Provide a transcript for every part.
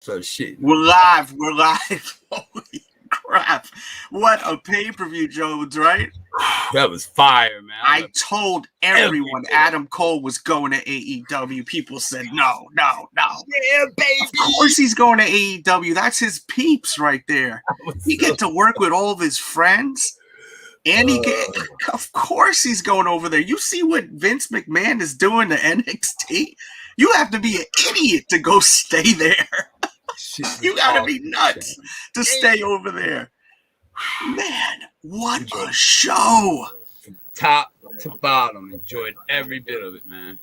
So shit. We're live. Holy crap. What a pay-per-view, Jones, right? That was fire, man. I told everyone Adam Cole was going to AEW. People said, no. Yeah, baby. Of course he's going to AEW. That's his peeps right there. He get to work with all of his friends. And of course he's going over there. You see what Vince McMahon is doing to NXT? You have to be an idiot to go stay there. You got to be nuts to stay over there. Man, what a show. From top to bottom. Enjoyed every bit of it, man.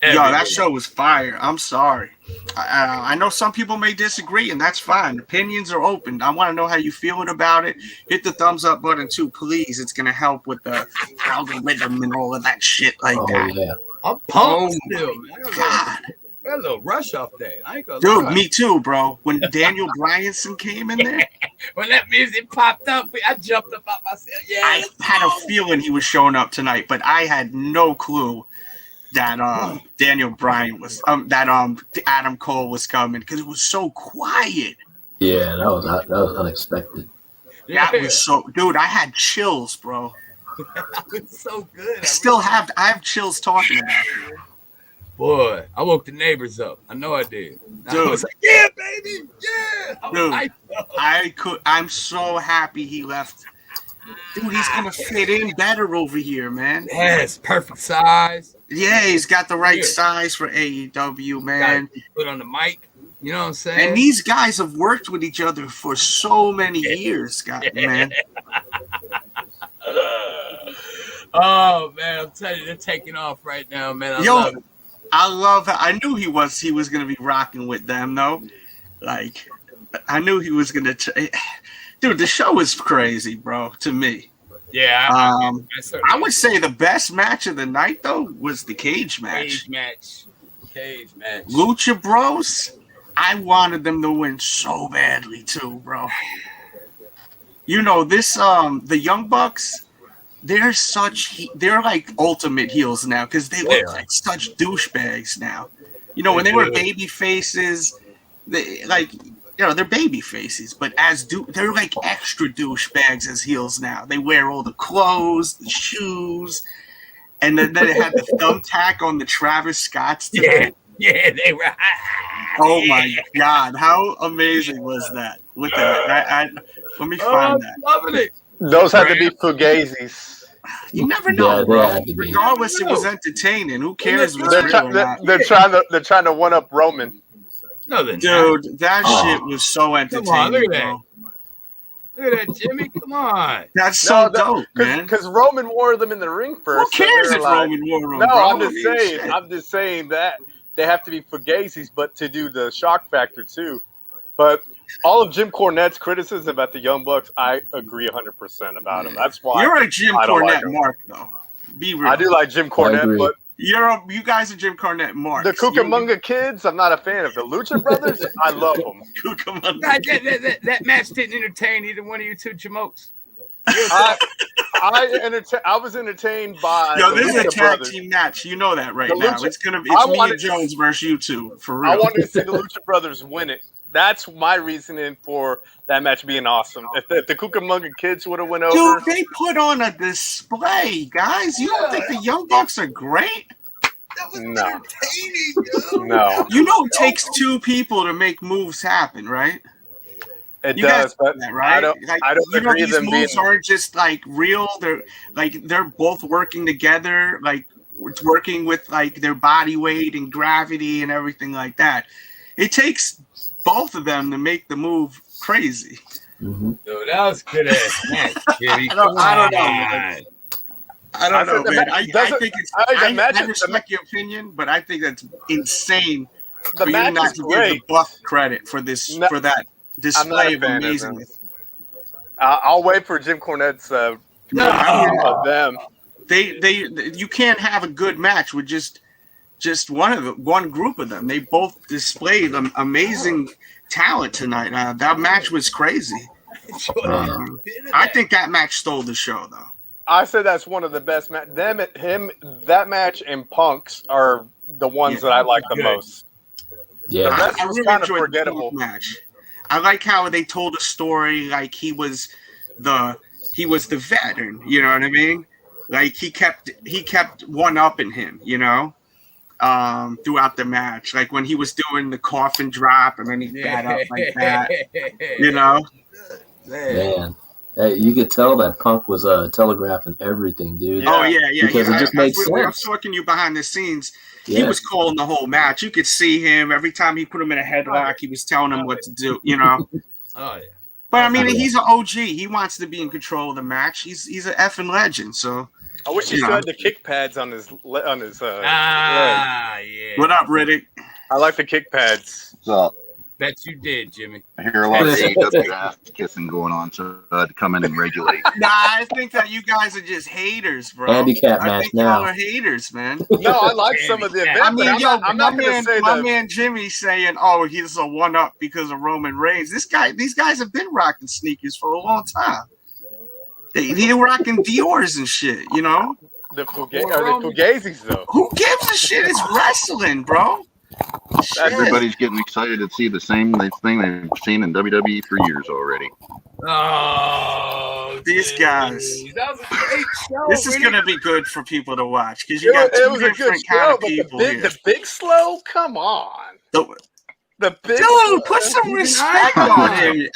That show was fire. I'm sorry. I know some people may disagree, and that's fine. Opinions are open. I want to know how you feeling about it. Hit the thumbs up button, too, please. It's going to help with the algorithm and all of that shit like that. Yeah. I'm pumped still, man. I got a little rush off day. I ain't gonna lie. Me too, bro. When Daniel Bryan came in there. When that music popped up, I jumped up out myself. Yeah, I had a feeling he was showing up tonight, but I had no clue that Daniel Bryan was Adam Cole was coming because it was so quiet. Yeah, that was unexpected. That was so, dude. I had chills, bro. That was so good. I have chills talking about it. Boy, I woke the neighbors up. I know I did. Dude, I was like, yeah, baby, yeah. Dude, I'm so happy he left. Dude, he's gonna fit in better over here, man. Yes, perfect size. Yeah, he's got the right size for AEW, man. Put on the mic. You know what I'm saying? And these guys have worked with each other for so many years, man. Oh man, I'm telling you, they're taking off right now, man. I love how I knew he was gonna be rocking with them, though. Like, I knew he was gonna. Dude, the show is crazy, bro. To me. Yeah. I would say the best match of the night, though, was the cage match. Cage match. Lucha Bros. I wanted them to win so badly too, bro. You know this. The Young Bucks. They're like ultimate heels now because they look like such douchebags now. You know, when they were baby faces, they're baby faces, but they're like extra douchebags as heels now. They wear all the clothes, the shoes, and then they had the thumbtack on the Travis Scotts. Yeah, they were. Oh my God, how amazing was that? With that, let me find that. Loving it. Those had to be fugazis. You never know, bro. Regardless, it was entertaining. Who cares? They're trying to one up Roman. No, dude, that shit was so entertaining. Come on, look at that. Look at that, Jimmy. Come on. That's so dope, man. Because Roman wore them in the ring first. Who cares if Roman wore them? No, bro? I'm just saying that they have to be fugazis, but to do the shock factor too. But all of Jim Cornette's criticism about the Young Bucks, I agree 100% about him. That's why you're a Jim Cornette mark, though. Be real. I do like Jim Cornette, but you guys are Jim Cornette marks. The Cucamonga Kids, I'm not a fan of. The Lucha Brothers, I love them. That match didn't entertain either one of you two jamokes. I was entertained by. Yo, this is a tag team match. You know that right now. It's me and Jones versus you two, for real. I wanted to see the Lucha Brothers win it. That's my reasoning for that match being awesome. If the Cucamonga Kids would have went over. Dude, they put on a display, guys. You don't think the Young Bucks are great? That was entertaining, dude. No. You know it takes two people to make moves happen, right? It does, but that, right? I don't agree these moves aren't just like real. They're both working together, like working with like their body weight and gravity and everything like that. It takes both of them to make the move crazy. Mm-hmm. Dude, that was good ass match, Jimmy. I don't know, man. I think it's. I respect your opinion, but I think that's insane for you not to give the Buck credit for this for that display of amazingness. I'll wait for Jim Cornette's of them. You can't have a good match with just one group of them. They both displayed amazing talent tonight. That match was crazy. I think that match stole the show, though. I said that's one of the best matches. That match and Punk's are the ones that I like the most. The rest I was really kind of enjoyed forgettable. the match. I like how they told a story like he was the veteran. You know what I mean? Like he kept one up in him. You know. Throughout the match, like when he was doing the coffin drop and then he got up like that, you know. Man, hey, you could tell that Punk was telegraphing everything, dude. Oh yeah. Because it just makes sense. I was talking to you behind the scenes. Yeah. He was calling the whole match. You could see him every time he put him in a headlock. He was telling him what to do, you know. Oh yeah. But I mean, he's an OG. He wants to be in control of the match. He's an effing legend. So I wish he still had the kick pads on his leg. Yeah. What up, Riddick? I like the kick pads. What's up? Bet you did, Jimmy. I hear a lot of AEW ass kissing going on, so I had to come in and regulate. Nah, I think that you guys are just haters, bro. Handicap I match think now. y'all are haters, man. No, I like some of the events. I mean, I'm not going to say my that. man Jimmy saying, "Oh, he's a one-up because of Roman Reigns." These guys have been rocking sneakers for a long time. They're rocking Dior's and shit, you know. The Fugazis, though. Who gives a shit? It's wrestling, bro. Everybody's getting excited to see the same thing they've seen in WWE for years already. Oh, These guys. That was a great show. This is going to be good for people to watch because you got two different kind of people here. The big slow, come on. The big Dude, put some respect on him.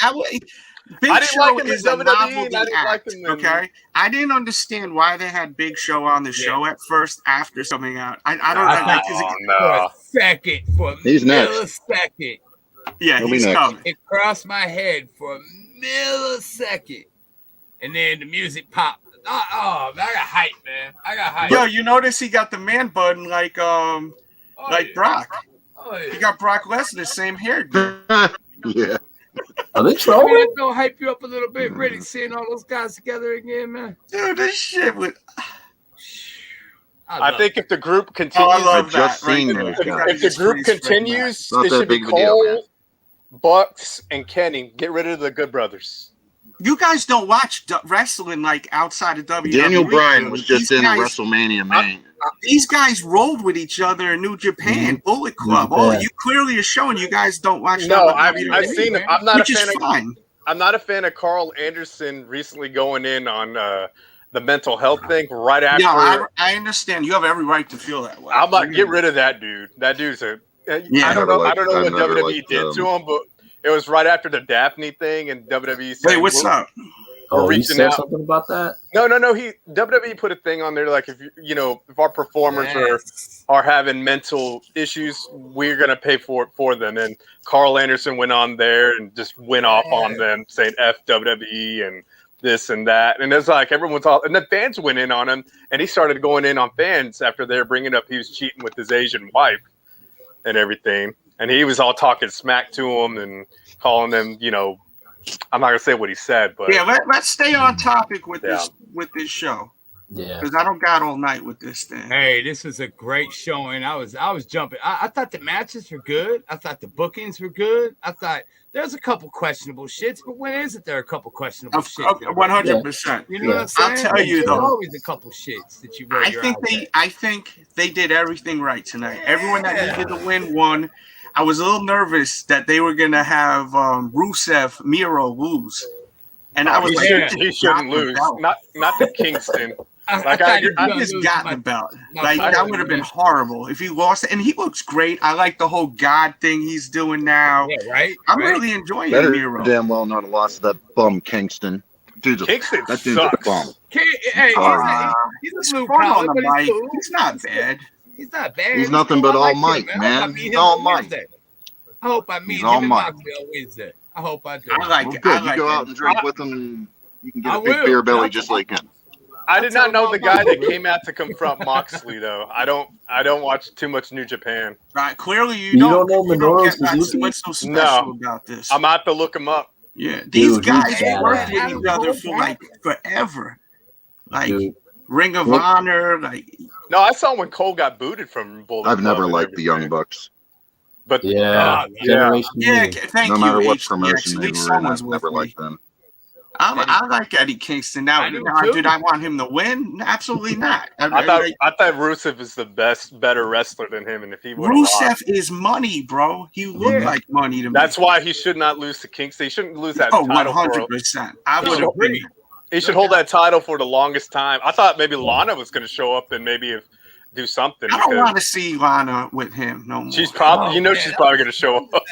Big I didn't Show like him in is a WWE, novelty and I didn't act, like him in- okay? I didn't understand why they had Big Show on the show at first after coming out. I don't know. For a second, for a He's next. millisecond. Yeah, He'll be he's next. coming. It crossed my head for a millisecond. And then the music popped. Oh, man, I got hype, man. I got hype. Yo, you notice he got the man bun like Brock. Oh, yeah. He got Brock Lesnar, same hairdo. Yeah. Are they I trolling? mean, gonna hype you up a little bit, Riddick, seeing all those guys together again, man. Dude, this shit would. I think if the group Oh, continues, I love I just that. Right seen there. those You guys. gotta if the just group freeze frame continues, Not it that should be big of a deal, man. Cole, Bucks, and Kenny. Get rid of the Good Brothers. that. You guys don't watch wrestling like outside of WWE. Daniel Bryan was These just in guys- WrestleMania, man. These guys rolled with each other in New Japan, Bullet Club. Yeah. Oh, you clearly are showing you guys don't watch. No, WWE, I've seen it. I'm not a which is fan of. fine. I'm not a fan of Carl Anderson recently going in on the mental health thing right after. Yeah, I understand. You have every right to feel that way. I'm like, get rid of that dude. That dude's a. Yeah. I don't know what I never WWE liked did to him, but it was right after the Daphne thing, and WWE said, Wait, what's up? Oh, he reaching said out. something about that? No. WWE put a thing on there like if if our performers are having mental issues, we're gonna pay for it for them. And Carl Anderson went on there and just went off on them, saying F WWE and this and that. And it's like everyone's all, and the fans went in on him, and he started going in on fans after they're bringing up he was cheating with his Asian wife and everything. And he was all talking smack to him and calling them, I'm not gonna say what he said, but Yeah, let's stay on topic with this show Yeah. because I don't got all night with this thing. Hey, this was a great showing. I was jumping. I thought the matches were good. I thought the bookings were good. I thought there's a couple questionable shits, but when isn't there a couple questionable shits? 100%. You know what I'm saying? I'll tell you There's though. always a couple shits that you. I think they did everything right tonight. Everyone that needed to win won. I was a little nervous that they were gonna have Rusev Miro lose, and I was he shouldn't lose. Not to Kingston. I just got the belt. Like that would have been horrible if he lost it. And he looks great. I like the whole God thing he's doing now. Yeah, right. I'm really enjoying Better Miro. damn well not have lost to that bum Kingston. Kingston That dude's sucks. a bum. Hey, he's He's a blue fun on collar, the but he's mic. cool. He's not bad. He's not bad. He's nothing but all might, man. He's all might. I hope I meet He's him all in might. Moxley on Wednesday. I hope I do. I like Well, it. good. I like you go it. out and drink with him. You can get I a big will. beer belly just like him. I did not know the guy that came out to confront Moxley though. I don't watch too much New Japan. Right. Clearly, You don't know Minoru get that. Suzuki? What's so special No. about this? I'm out to look him up. Yeah, these Dude, guys he's worked badass. with each other for like forever. Like Dude. Ring of What? Honor, like No, I saw when Cole got booted from Bullet I've never Club and liked the Young everything. Bucks. But Yeah. yeah. Generation yeah. Z. Thank No you. matter what HC. promotion Actually, they were in, someone's I've with never me. liked them. I like Eddie Kingston. Now, did I want him to win? Absolutely not. I thought Rusev is the better wrestler than him, and if he would Rusev is money, bro. He looked like money to me. That's why he should not lose to Kingston. He shouldn't lose that title. 100%. I would agree. He should hold that title for the longest time. I thought maybe Lana was going to show up and maybe do something. I don't want to see Lana with him no more. She's probably, she's probably going to show up.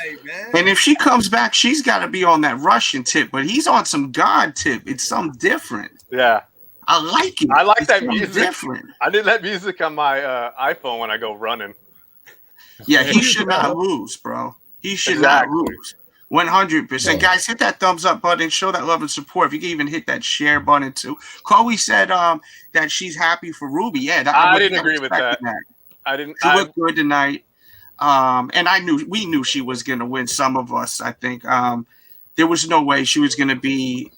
And if she comes back, she's got to be on that Russian tip. But he's on some God tip. It's something different. Yeah, I like it. I like that music. Different. I did that music on my iPhone when I go running. Yeah, he should not lose, bro. He should not lose. 100%. Guys, hit that thumbs up button. Show that love and support. If you can even hit that share button too. Chloe said that she's happy for Ruby. Yeah, I didn't agree with that. I didn't. She looked good tonight. And we knew she was going to win. Some of us, I think. There was no way she was going to be,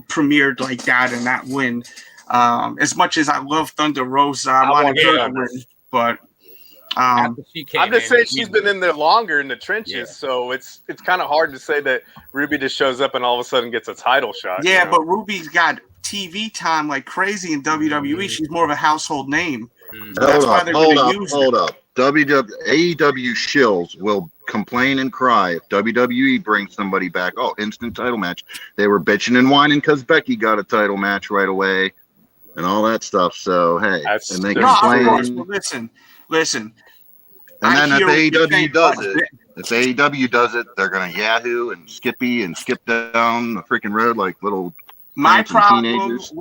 premiered like that and not win. As much as I love Thunder Rosa, I wanted her to win, but. I'm just saying she's been in there longer in the trenches, so it's kind of hard to say that Ruby just shows up and all of a sudden gets a title shot. Yeah, but Ruby's got TV time like crazy in WWE. She's more of a household name. Hold up. AEW shills will complain and cry if WWE brings somebody back. Oh, instant title match. They were bitching and whining because Becky got a title match right away and all that stuff. So, hey. And they complain. Listen. And then if AEW does it, they're gonna Yahoo and Skippy and skip down the freaking road like little teenagers.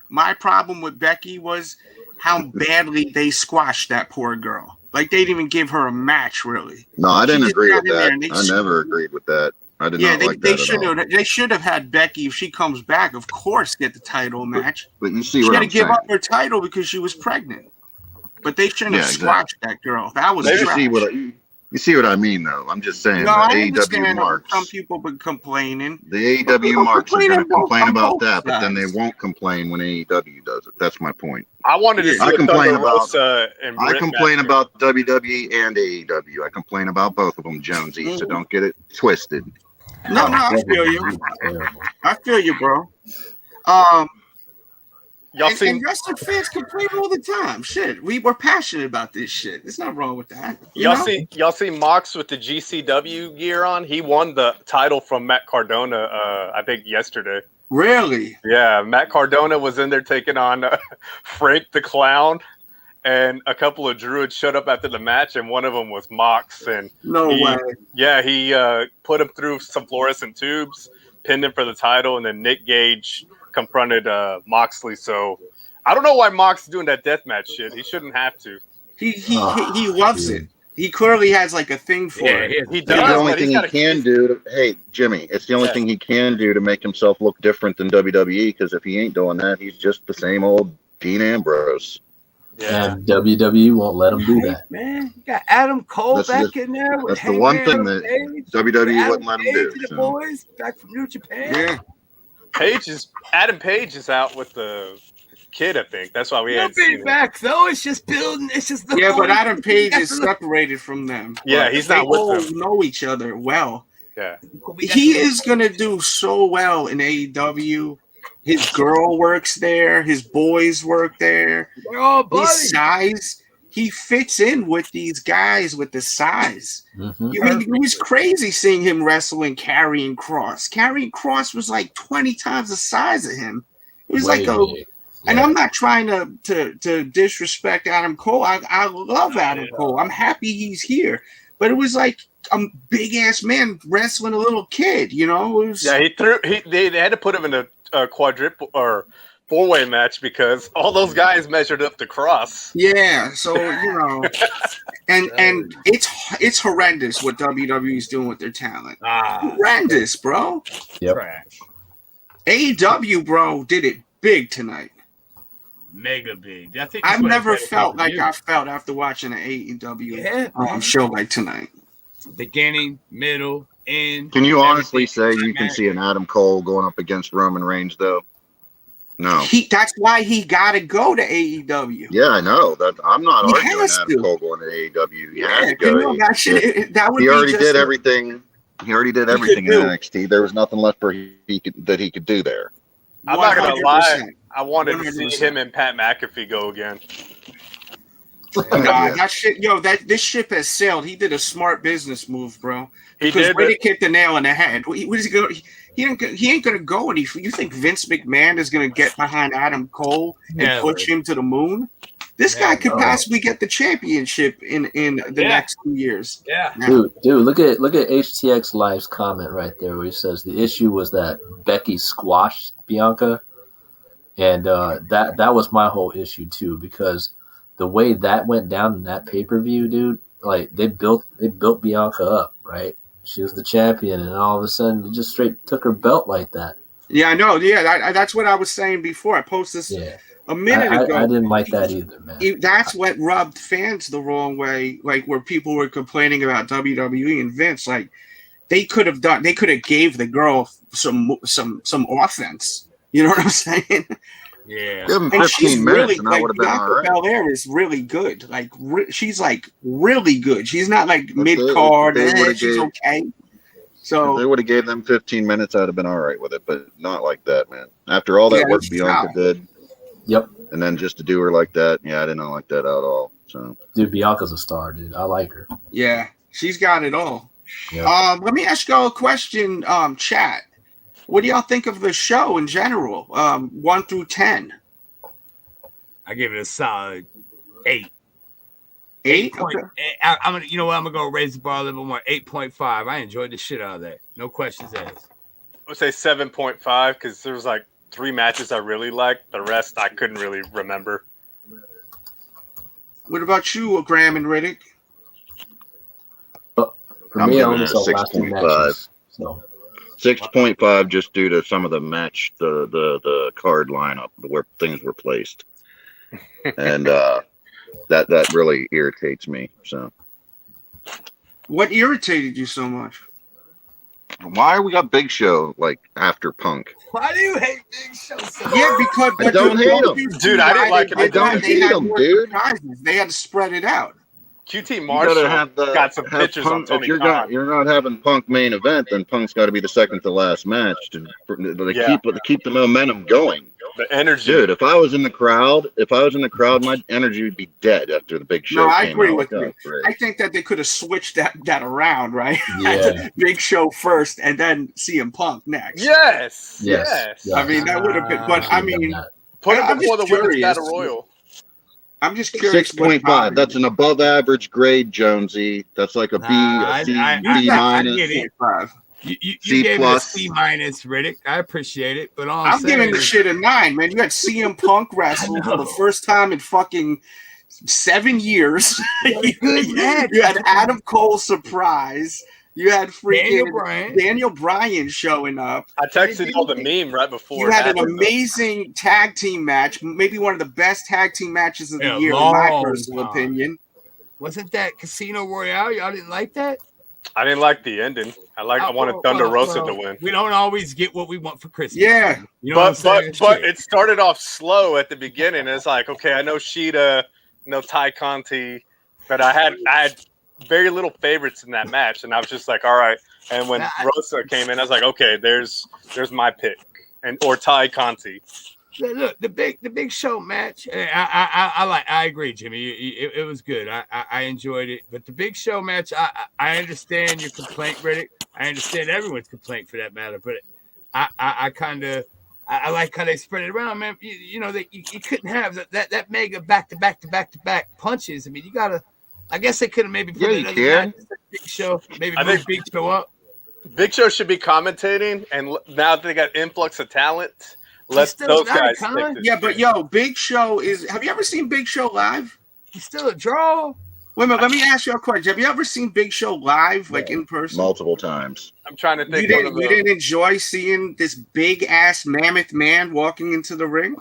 My problem with Becky was how badly they squashed that poor girl. Like they didn't even give her a match, really. No, I didn't agree with that. I never agreed with that. I did not like that. They should have had Becky, if she comes back, of course, get the title match. But you see she what had I'm to give saying. up her title because she was pregnant. But they shouldn't have squashed that girl. That was you see what I mean, though. I'm just saying. No, the I AEW marks. Some people been complaining. The AEW marks are going to complain about that, but then they won't complain when AEW does it. That's my point. I wanted to see I complain about WWE and AEW. I complain about both of them, Jonesy. So don't get it twisted. No, I feel you. I feel you, bro. And wrestling fans complain all the time. Shit, we're passionate about this shit. There's nothing wrong with that. Y'all see Mox with the GCW gear on? He won the title from Matt Cardona, I think yesterday. Really? Yeah, Matt Cardona was in there taking on Frank the Clown, and a couple of Druids showed up after the match, and one of them was Mox. And way. Yeah, he put him through some fluorescent tubes, pinned him for the title, and then Nick Gage confronted Moxley. So I don't know why Mox is doing that deathmatch shit. He shouldn't have to. He loves it. He clearly has like a thing for it. He does. The only thing he can do hey Jimmy, it's the only thing he can do to make himself look different than WWE, because if he ain't doing that, he's just the same old Dean Ambrose. Yeah, and WWE won't let him do that. Man, you got Adam Cole back in there. That's the one thing that WWE wouldn't let him do. The boys back from New Japan. Yeah. Adam Page is out with the kid, I think. That's why we had big back though. It's just building. It's just but Adam Page is separated from them. Yeah, he's not with them. Know each other well. Yeah, he is gonna do so well in AEW. His girl works there. His boys work there. They're all buddies. His size. He fits in with these guys with the size. Mm-hmm. It was crazy seeing him wrestling Karrion Kross. Karrion Kross was like 20 times the size of him. It was and I'm not trying to disrespect Adam Cole. I love Adam Cole. I'm happy he's here. But it was like a big ass man wrestling a little kid, It was, they had to put him in a quadruple or four-way match because all those guys measured up to Cross. Yeah, so and it's horrendous what WWE's doing with their talent. Horrendous, bro. Yep. Trash. AEW, bro, did it big tonight. Mega big. I think I've never felt like I felt after watching an AEW show like tonight. Beginning, middle, end. Can you honestly say you can see an Adam Cole going up against Roman Reigns, though? No. That's why he got to go to AEW. Yeah, I know. I'm not arguing Adam Cole going to AEW. He has to go. He already did everything He already did everything in NXT. There was nothing left for he could do there. I'm not gonna 100%. lie. I wanted to 100%. see him and Pat McAfee go again. Nah, that shit, this ship has sailed. He did a smart business move, bro. Because Riddick hit the nail on the head. What is he going? He ain't gonna go any. You think Vince McMahon is gonna get behind Adam Cole and push him to the moon? This guy could possibly get the championship in the next 2 years. Yeah, dude, look at HTX Live's comment right there where he says the issue was that Becky squashed Bianca, and that was my whole issue too, because the way that went down in that pay-per-view, dude, like they built Bianca up, right? She was the champion, and all of a sudden, you just straight took her belt like that. Yeah, I know. Yeah, that's what I was saying before. I posted this a minute ago. I didn't like that either, man. That's what rubbed fans the wrong way. Like where people were complaining about WWE and Vince, like they could have gave the girl some offense. You know what I'm saying? Yeah. Give him 15 minutes, really, and that would have been all right. Belair is really good. Like she's like really good. She's not like mid card. She's okay. So if they would have gave them 15 minutes, I'd have been all right with it, but not like that, man. After all that work Bianca did, and then just to do her like that, I didn't like that at all. So, dude, Bianca's a star, dude. I like her. Yeah, she's got it all. Yep. Let me ask y'all a question, chat. What do y'all think of the show in general? 1 through 10. I give it a solid 8. 8. Okay. I'm gonna, you know what? I'm gonna go raise the bar a little bit more. 8.5. I enjoyed the shit out of that. No questions asked. I would say 7.5 because there was like 3 matches I really liked. The rest I couldn't really remember. What about you, Graham and Riddick? For me, I only saw last 2 matches. So 6.5 just due to some of the match, the card lineup where things were placed, and that really irritates me. So, what irritated you so much? Why we got Big Show like after Punk? Why do you hate Big Show so much? Yeah, because I don't hate him, dude. I didn't like him. I don't hate him, dude. They had to spread it out. QT Marshall got some pictures Punk, on Tony if you're not having Punk main event, then Punk's got to be the second to last match to keep the momentum going. The energy, dude. If I was in the crowd, my energy would be dead after the Big Show. No, I agree with you. I think that they could have switched that around, right? Yeah. Big Show first, and then CM Punk next. Yes. I mean, that would have been. But I mean, put it before the women's battle royal. I'm just curious. 6.5. That's an above average grade, Jonesy. That's like a B, a C, B minus. You gave it a C minus, Riddick. I appreciate it, but I'm giving the shit a 9, man. You had CM Punk wrestle for the first time in fucking 7 years. You had Adam Cole surprise. You had freaking Daniel Bryan showing up. I texted you the meme right before. You had an amazing tag team match, maybe one of the best tag team matches of the year, in my personal opinion. Wasn't that Casino Royale? Y'all didn't like that? I didn't like the ending. I wanted Thunder Rosa to win. We don't always get what we want for Christmas. Yeah, you know but it started off slow at the beginning. It's like, okay, I know Sheeta, Ty Conti, but I had very little favorites in that match, and I was just like, all right. And when Rosa came in, I was like, okay, there's my pick, or Ty Conti. Look, the big show match. I agree, Jimmy. It was good. I enjoyed it. But the big show match, I understand your complaint, Riddick. I understand everyone's complaint for that matter. But I like how they spread it around, man. You couldn't have that mega back to back punches. I mean, you gotta. I guess they could have maybe put another Big Show, maybe move Big Show up. Big Show should be commentating, and now that they got influx of talent, let those guys stick this. Yeah, but Big Show is. Have you ever seen Big Show live? He's still a draw. Wait a minute, let me ask you a question. Have you ever seen Big Show live, like in person? Multiple times. I'm trying to think. You didn't enjoy seeing this big ass mammoth man walking into the ring?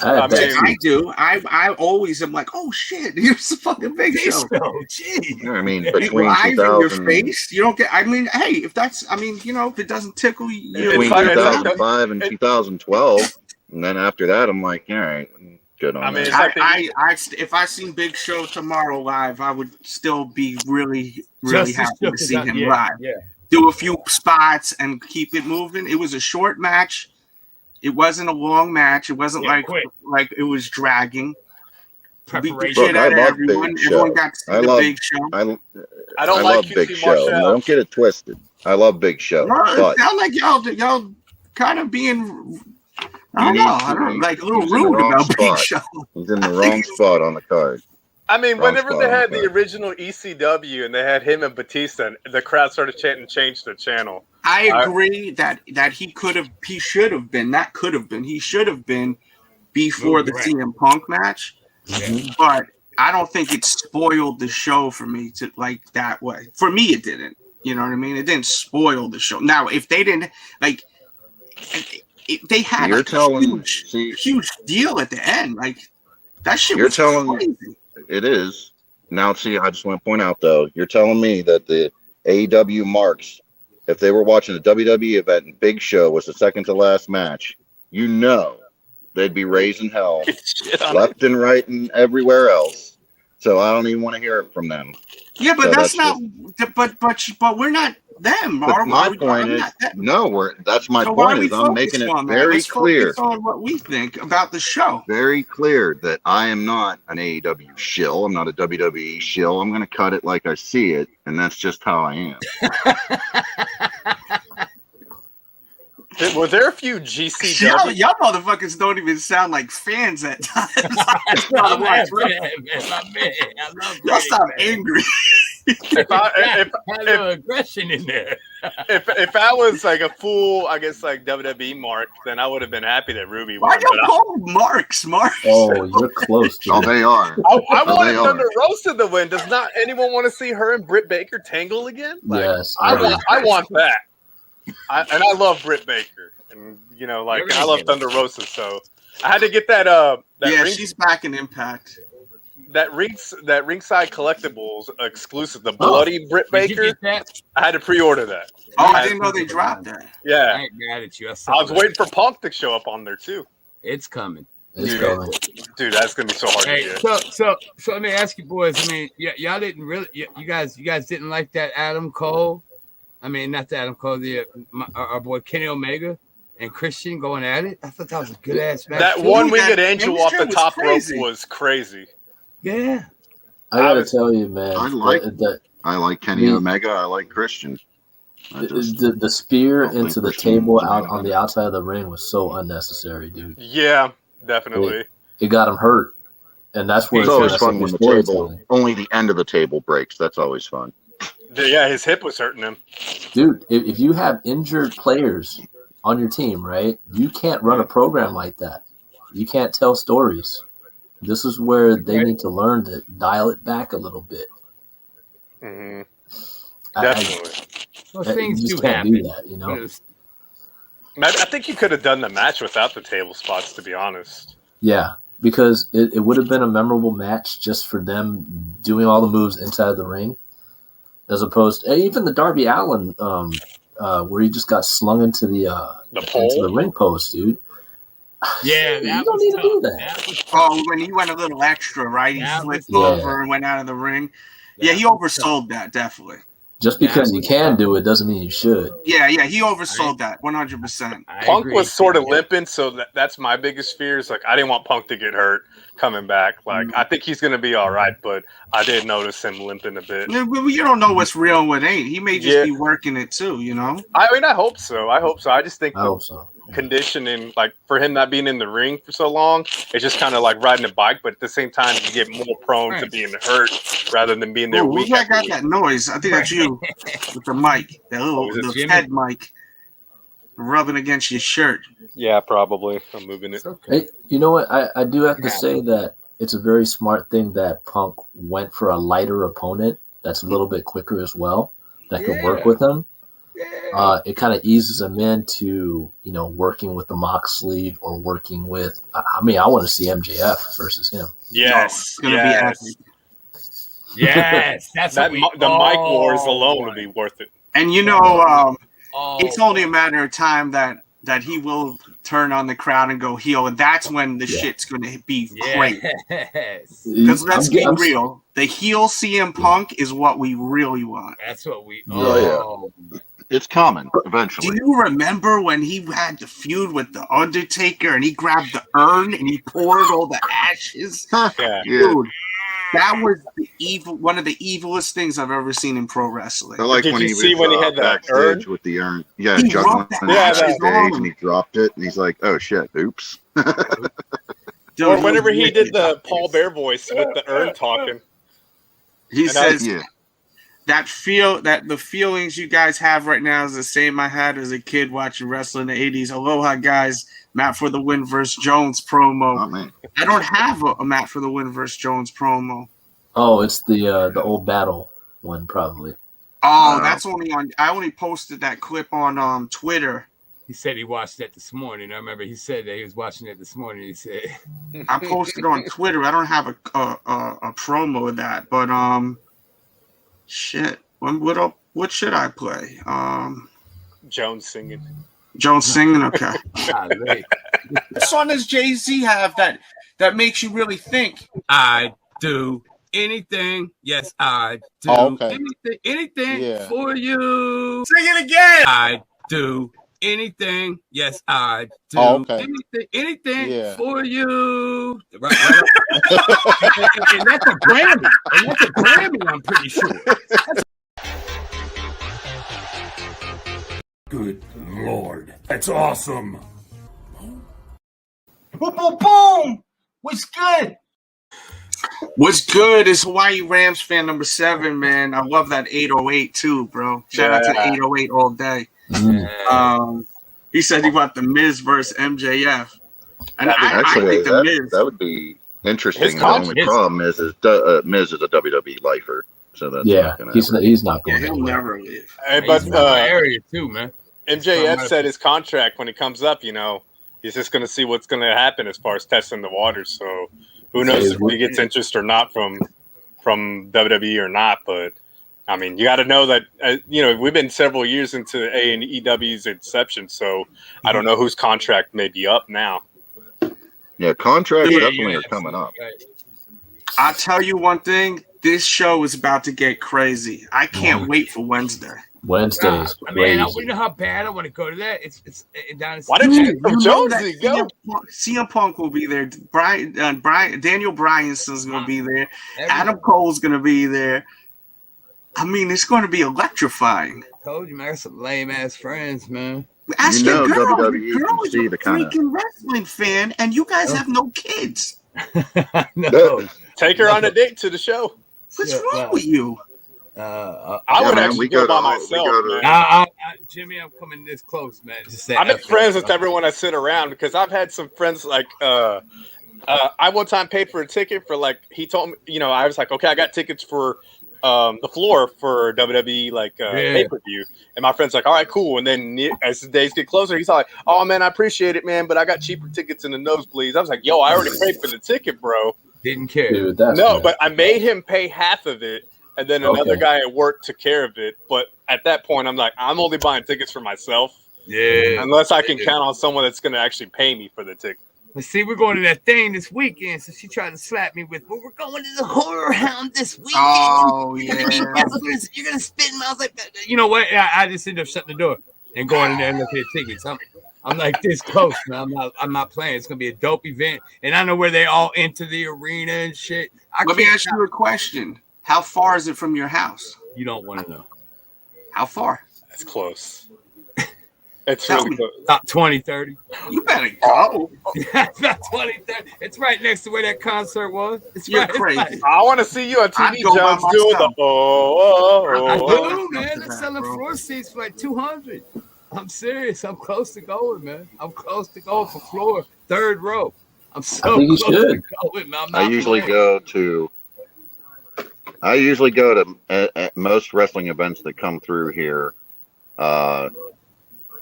I do. I always am like, oh shit, here's the fucking Big Show. Gee. I mean, between live 2000, in your face, you don't get. I mean, hey, if that's, if it doesn't tickle you, between 2005 and 2012, and then after that, I'm like, all right, good on that. If I seen Big Show tomorrow live, I would still be really happy to see him live. do a few spots and keep it moving. It was a short match. It wasn't a long match. It wasn't like it was dragging. Preparation. Look, I love everyone. Big Show. Everyone got to see the Big Show. I don't love like Big QT Show. Marshall. Now, don't get it twisted. I love Big Show. No, it But sound like y'all kind of being. I don't know. Like a little he's in the rude wrong about Big spot. Show. He's in the wrong spot on the card. I mean, Wrong whenever spot they on had the the card. original ECW and they had him and Batista, and the crowd started chanting and changed the channel. I agree that he should have been before the CM Punk match. Yeah. But I don't think it spoiled the show for me to like that way. For me, it didn't. You know what I mean? It didn't spoil the show. Now, if they didn't like, they had You're like telling huge deal at the end. Like that shit You're was telling crazy. It is. Now, see, I just want to point out, though, you're telling me that the AEW marks, if they were watching a WWE event and Big Show was the second to last match, you know they'd be raising hell left and right and everywhere else. So I don't even want to hear it from them. Yeah, but So that's not. But we're not them. But my point is, no, that's my point is I'm making it very clear. Focus on what we think about the show. Very clear that I am not an AEW shill. I'm not a WWE shill. I'm going to cut it like I see it, and that's just how I am. Were there a few GCW? Y'all motherfuckers don't even sound like fans at times. Y'all sound angry. If aggression in there. If I was like a full, I guess like WWE mark, then I would have been happy that Ruby won. Why you call them marks? Oh, you're close. Oh, they are. I wanted Thunder Rosa to win. Does not anyone want to see her and Britt Baker tangle again? Like, yes, I want that. And I love Britt Baker, and you know, like I love Thunder Rosa, so I had to get that. She's back in Impact. That ringside collectibles exclusive, the bloody Britt Baker. I had to pre-order that. Oh, I didn't know they dropped that. Yeah, I ain't mad at you. I was waiting for Punk to show up on there too. It's coming. Dude, that's gonna be so hard to get. So let me ask you, boys. I mean, y'all didn't really, you guys didn't like that Adam Cole. I mean, not the Adam Cole, our boy Kenny Omega and Christian going at it. I thought that was a good ass match. That one-winged angel off the top rope was crazy. Yeah, I gotta tell you, man. I like Kenny Omega. I like Christian. The spear into the table out on the outside of the ring was so unnecessary, dude. Yeah, definitely. It got him hurt, and that's where it's always fun when the table, only the end of the table breaks. That's always fun. Yeah, his hip was hurting him. Dude, if you have injured players on your team, right, you can't run a program like that. You can't tell stories. This is where they need to learn to dial it back a little bit. Mm-hmm. Definitely. Things you just do can't happen. do that, you know? I think you could have done the match without the table spots, to be honest. Yeah, because it would have been a memorable match just for them doing all the moves inside the ring. As opposed to even the Darby Allin, where he just got slung into the ring post, dude. Yeah, you don't need to do that. When he went a little extra, right? He flipped over and went out of the ring. Yeah, he oversold that, definitely. Just because you can do it doesn't mean you should. Yeah, he oversold that 100%. Punk was sort of limping, so that's my biggest fear. Is like I didn't want Punk to get hurt coming back. Like I think he's gonna be all right, but I did notice him limping a bit. Yeah, but you don't know what's real and what ain't. He may just be working it too, you know. I mean, I hope so. I just think I hope so. Conditioning, like for him not being in the ring for so long, it's just kind of like riding a bike, but at the same time you get more prone to being hurt rather than being there. Who's that got that noise? I think that's you with the mic, the head mic rubbing against your shirt. Yeah, probably. I'm moving it. Hey, you know what? I do have to say that it's a very smart thing that Punk went for a lighter opponent that's a little bit quicker as well, that can work with him. It kind of eases him into, working with the Moxley or working with. I mean, I want to see MJF versus him. Yes, it's gonna be epic. Yes, that's the Mike Wars alone would be worth it. And it's only a matter of time that he will turn on the crowd and go heel, and that's when the shit's gonna be great. Because let's be real, the heel CM Punk is what we really want. That's what we. It's coming Do eventually. you remember when he had the feud with the Undertaker and he grabbed the urn and he poured all the ashes? Yeah. Yeah. Dude, that was one of the evilest things I've ever seen in pro wrestling. I like Did when you he see was when he had that backstage urn? with the urn. Yeah, He juggling rubbed the the ashes backstage on him. and he dropped it and he's like, "Oh shit, oops." Dude, Or he whenever was he did wicked. the Paul Bear voice with the urn talking. He and I- says Yeah. that the feelings you guys have right now is the same I had as a kid watching wrestling in the 80s. Aloha, guys. Matt for the win versus Jones promo. Oh man. I don't have a Matt for the win versus Jones promo. Oh, it's the old battle one probably. Oh, that's only on. I only posted that clip on Twitter. He said he watched that this morning. I remember he said that he was watching it this morning. He said, I posted on Twitter. I don't have a promo of that, but shit. What should I play? Jones singing. Jones singing. Okay. "Golly, What song does JayZ have that makes you really think? I do anything. Yes, I do okay. anything Yeah. for you. Sing it again. I do anything. Yes, I do Okay. anything Yeah. for you. Right and that's a Grammy. And that's a Grammy, I'm pretty sure. Good Lord. That's awesome. Boom, boom, boom. What's good? What's good is Hawaii Rams fan number 7, man. I love that 808 too, bro. Shout out to Yeah. 808 all day. He said he want the Miz versus MJF. And I Actually, think the Miz. that would be interesting. His The only contract- problem is Miz is a WWE lifer, so that's Yeah, not gonna he's not Yeah, going he'll anywhere. never leave. Hey, But but area too, man. MJF said his contract when it comes up, he's just going to see what's going to happen as far as testing the waters. So who knows if he gets interest or not from WWE or not. But I mean, you got to know that we've been several years into AEW's inception, so I don't know whose contract may be up now. Yeah, contracts Yeah, definitely are coming up. I'll tell you one thing. This show is about to get crazy. I can't wait for Wednesday. Wednesdays, I mean, crazy. you know how bad I want to go to that. It's down. Why didn't you You from know Jonesy that go? CM Punk will be there. Daniel Bryanson's going to be there. Adam Cole's going to be there. I mean, it's going to be electrifying. Told you, man. I got some lame ass friends, man. Ask You your know girl. WWE Your girl can is see a the kinda- freaking wrestling fan, and you guys have no kids. No. Take her on a date to the show. What's Yeah, wrong with you? I Yeah, would man, actually we go go by to- we myself, go to- man. Jimmy, I'm coming this close, man. Just say I make F it. friends with everyone I sit around because I've had some friends like I one time paid for a ticket for he told me, I was like, okay, I got tickets for the floor for WWE pay-per-view, and my friend's like, all right, cool. And then as the days get closer, he's like, oh man, I appreciate it, man, but I got cheaper tickets in the nosebleeds. I was like, yo, I already paid for the ticket, bro. Didn't care. Dude, that's No, good. but I made him pay half of it, and then another Okay. guy at work took care of it. But at that point, I'm like, I'm only buying tickets for myself, Yeah. unless I can count on someone that's going to actually pay me for the ticket. But see, we're going to that thing this weekend, so she tried to slap me with, well, we're going to the horror hound this weekend. Oh, You're yeah. gonna spit. And I was like, you know what? I just ended up shutting the door and going in there and looking at tickets. I'm like this close, man. I'm not playing. It's gonna be a dope event, and I know where they all enter the arena and shit. Let me ask you a question. How far is it from your house? You don't want to know. How far? That's close. It's Tell really me. close. About 20, 30. You better go. About 20, 30. It's right next to where that concert was. It's You're right. it's crazy. right. I want to see you on I'd TV, go by Jones, doing the myself. I oh. do, man. They're Bad, selling bro. floor seats for like 200. I'm serious. I'm close to going, man. I'm close to going for floor, third row. I'm so think you close to should. going, man. I'm I not usually playing. go to at most wrestling events that come through here.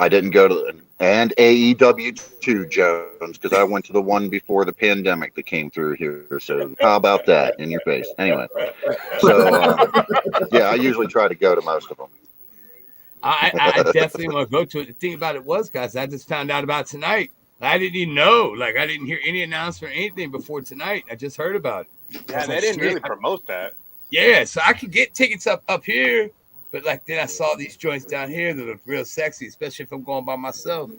I didn't go to and AEW too, Jones, because I went to the one before the pandemic that came through here. So how about that in your face? Anyway, so yeah, I usually try to go to most of them. I definitely want to go to it. The thing about it was, guys, I just found out about tonight. I didn't even know. Like, I didn't hear any announcement or anything before tonight. I just heard about it. I Yeah, was they like, didn't shit. really promote that. Yeah, so I could get tickets up here, But like then I saw these joints down here that look real sexy, especially if I'm going by myself.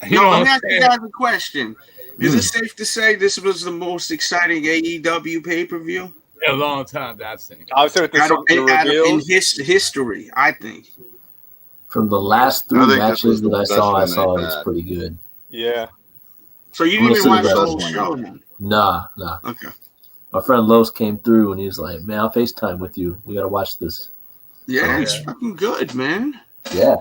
No, let me ask you guys a question. Is it safe to say this was the most exciting AEW pay-per-view? A long time that I've seen. I would say with in history, I think. From the last 3 matches that I saw it was pretty good. Yeah. So you didn't even watch the whole show, man? Nah. Okay. My friend Los came through and he was like, "Man, I'll FaceTime with you. We gotta watch this." Yeah, it's fucking good, man. Yeah.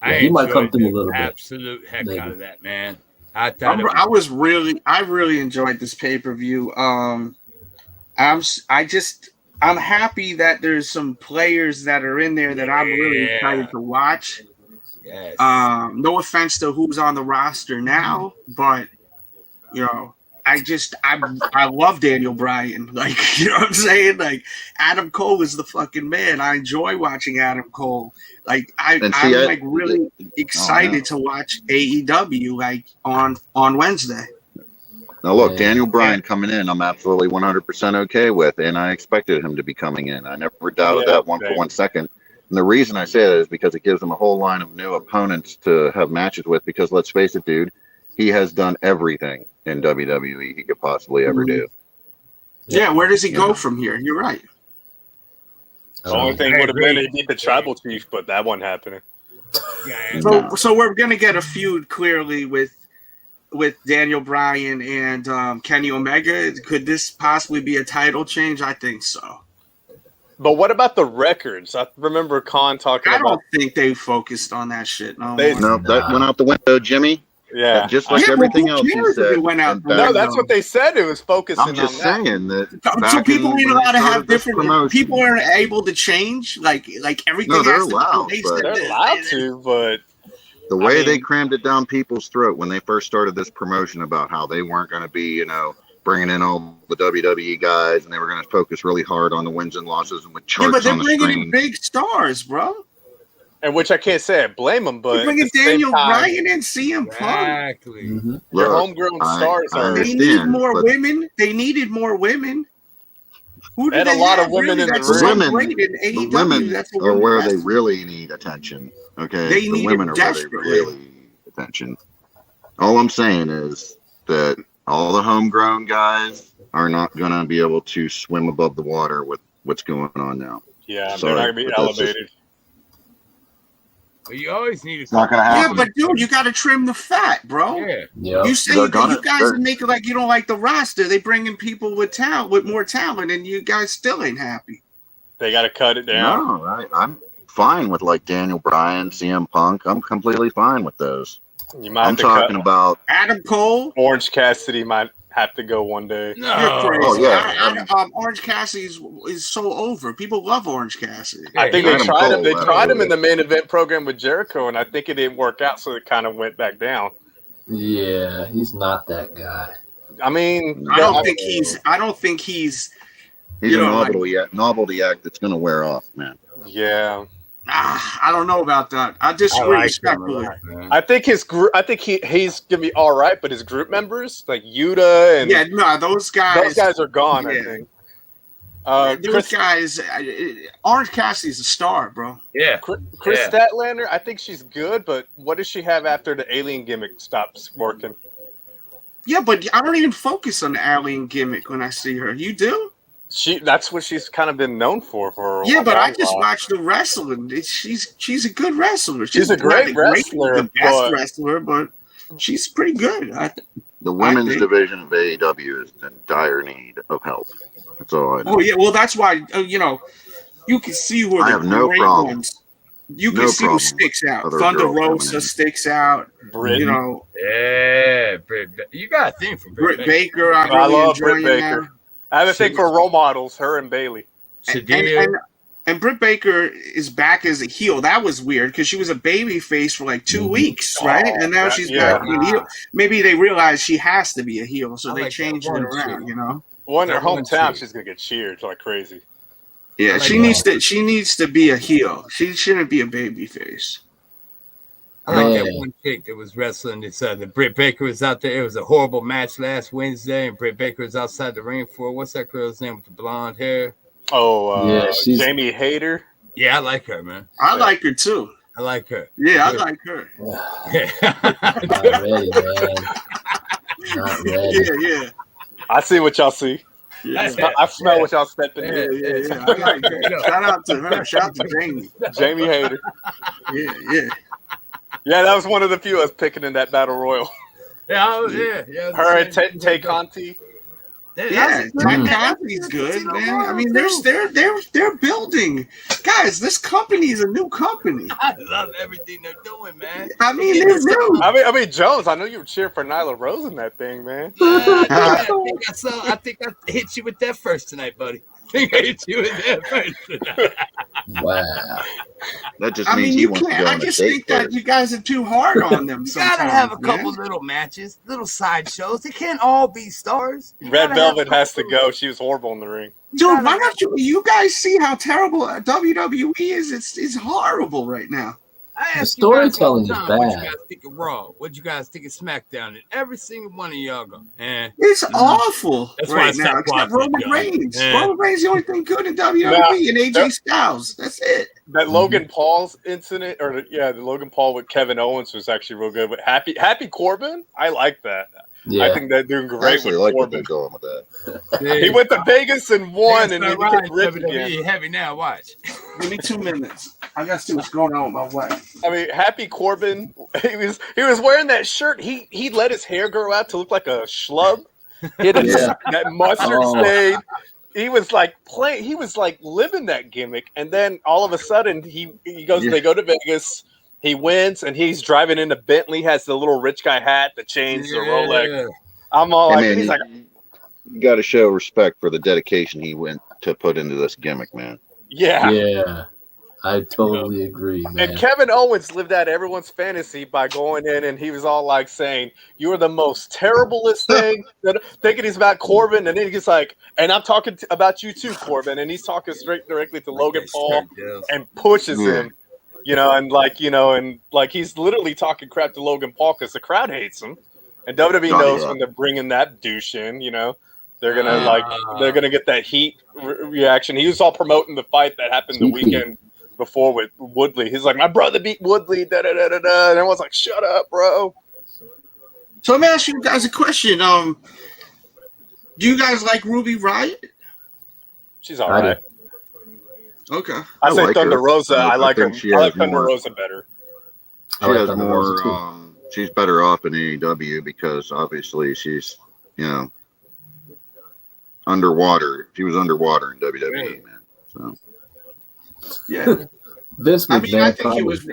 He might come enjoyed through the a little bit. absolute heck Maybe. out of that, man. I really enjoyed this pay-per-view. I'm happy that there's some players that are in there that I'm really excited to watch. Yes. No offense to who's on the roster now, but you know, I love Daniel Bryan. Like, you know what I'm saying? Like, Adam Cole is the fucking man. I enjoy watching Adam Cole. Like, I'm really excited to watch AEW like on Wednesday. Now look, Daniel Bryan coming in, I'm absolutely 100% okay with, and I expected him to be coming in. I never doubted that for 1 second. And the reason I say that is because it gives them a whole line of new opponents to have matches with. Because let's face it, dude, he has done everything in WWE he could possibly ever do. Yeah, where does he go from here? You're right. The only thing would have been he beat the tribal chief, but that wasn't happening. So we're gonna get a feud clearly with Daniel Bryan and Kenny Omega. Could this possibly be a title change? I think so. But what about the records? I remember Khan talking about. I don't think they focused on that shit. No, that went out the window, Jimmy. Yeah, just like everything else you said. No, that's what they said. It was focusing. I'm just saying that. So people ain't allowed to have different. People aren't able to change. Like everything. No, they're allowed. They're allowed to, but the way they crammed it down people's throat when they first started this promotion about how they weren't going to be, bringing in all the WWE guys and they were going to focus really hard on the wins and losses and with charts but they're on the bringing screen. in big stars, bro. And which I can't say I blame them, but they're bringing Daniel Bryan and CM Punk. Exactly. Mm-hmm. Their homegrown stars are. They need more women. They needed more women. Who did they had a lot of women in the room. The women are where they really need attention. Okay, the women are where they really need attention. All I'm saying is that all the homegrown guys are not going to be able to swim above the water with what's going on now. Yeah, they're not going to be elevated. But you always need. It's not going to happen. Yeah, but dude, you got to trim the fat, bro. Yeah. You say you guys are making like you don't like the roster. They bring in people with talent, with more talent, and you guys still ain't happy. They got to cut it down. No, I'm fine with like Daniel Bryan, CM Punk. I'm completely fine with those. I'm talking about Adam Cole. Orange Cassidy might have to go one day. No. You're crazy. Oh, yeah. Orange Cassidy is so over. People love Orange Cassidy. I think they tried him. They tried him in the main event program with Jericho, and I think it didn't work out, so it kind of went back down. Yeah, he's not that guy. I mean, I don't think he's. He's a novelty act that's going to wear off, man. Yeah. I don't know about that. I disagree respectfully. I think his group. I think he's gonna be all right, but his group members like Yuta and those guys are gone. Yeah. I think. Those guys. Orange Cassidy's a star, bro. Yeah. Chris Statlander. I think she's good, but what does she have after the alien gimmick stops working? Yeah, but I don't even focus on the alien gimmick when I see her. You do? That's what she's kind of been known for. But I just watch the wrestling. She's a good wrestler. She's a great wrestler, the best wrestler, but she's pretty good. The women's division of AEW is in dire need of help. That's all I know. Oh yeah, well that's why you can see who are the great ones. You can see who sticks out. Thunder Rosa sticks out. Britt. Yeah, Britt. You got a thing for Britt Baker. I love Britt Baker. I have a thing for role models, her and Bailey. And Britt Baker is back as a heel. That was weird because she was a baby face for like 2 weeks, right? And now she's back as a heel. Maybe they realized she has to be a heel, so they changed it around, Well, in her hometown, she's gonna get cheered like crazy. Yeah, she needs to be a heel. She shouldn't be a baby face. I like that one chick that was wrestling. It's the Britt Baker was out there. It was a horrible match last Wednesday, and Britt Baker was outside the ring for what's that girl's name with the blonde hair? Oh, Jamie Hayter. Yeah, I like her, man. I like her too. I like her. Yeah, I like her. Not ready, man. Not ready. Yeah. I see what y'all see. Yeah. I smell what y'all stepping Yeah, in. yeah. I like her. Shout out to her. Shout out to Jamie. Jamie Hayter. Yeah. Yeah, that was one of the few I was picking in that battle royal. Yeah. Her and Tay Conti. Yeah, Tay Conti's good, man. I mean, they're building. Guys, this company is a new company. I love everything they're doing, man. I mean, they're new. I mean, Jones, I know you were cheering for Nyla Rose in that thing, man. I think I hit you with that first tonight, buddy. I think I hit you with that first tonight. Wow. That just means he wants to go I on a just date think that first. you guys are too hard on them. You gotta have a couple little matches, little sideshows. They can't all be stars. Red Velvet has to go. She was horrible in the ring. Dude, why don't you guys see how terrible WWE is? It's horrible right now. I ask The storytelling you guys all is the time, what bad. you guys think of Raw? What you guys think of SmackDown? And every single one of y'all go, It's awful That's why I right now, stopped except watching, Roman John. Reigns. Yeah. Roman Reigns is the only thing good in WWE and AJ Styles. That's it. That Logan Paul's incident, the Logan Paul with Kevin Owens was actually real good. But Happy Corbin, I like that. Yeah. I think they're doing I great actually with like what Corbin. they're going with that. He went to Vegas and won, and he right, became rich again. heavy now. Watch. Give me 2 minutes. I gotta see what's going on with my wife. I mean, Happy Corbin, he was wearing that shirt. He let his hair grow out to look like a schlub. He had that mustard stain. He was like he was like living that gimmick, and then all of a sudden he goes. They go to Vegas. He wins, and he's driving in a Bentley. Has the little rich guy hat, the chains, the Rolex. I'm all like, he's like, you got to show respect for the dedication he went to put into this gimmick, man. Yeah. I totally agree, man. And Kevin Owens lived out everyone's fantasy by going in, and he was all like saying, "You are the most terriblest thing." Thinking he's about Corbin, and then he's like, "And I'm talking about you too, Corbin." And he's talking directly to Logan Paul and pushes him, and he's literally talking crap to Logan Paul because the crowd hates him, and WWE knows when they're bringing that douche in, they're gonna get that heat reaction. He was all promoting the fight that happened the weekend before with Woodley. He's like, my brother beat Woodley, and everyone's like, shut up, bro. So let me ask you guys a question. Do you guys like Ruby Riott? She's all right. Okay. I say like Thunder her. Rosa. I like her. she I has like Thunder more- Rosa better. She like has Thunder Rosa, more. She's better off in AEW because obviously she's underwater. She was underwater in WWE, man. So Yeah. Vince I McMahon mean, I think probably, it was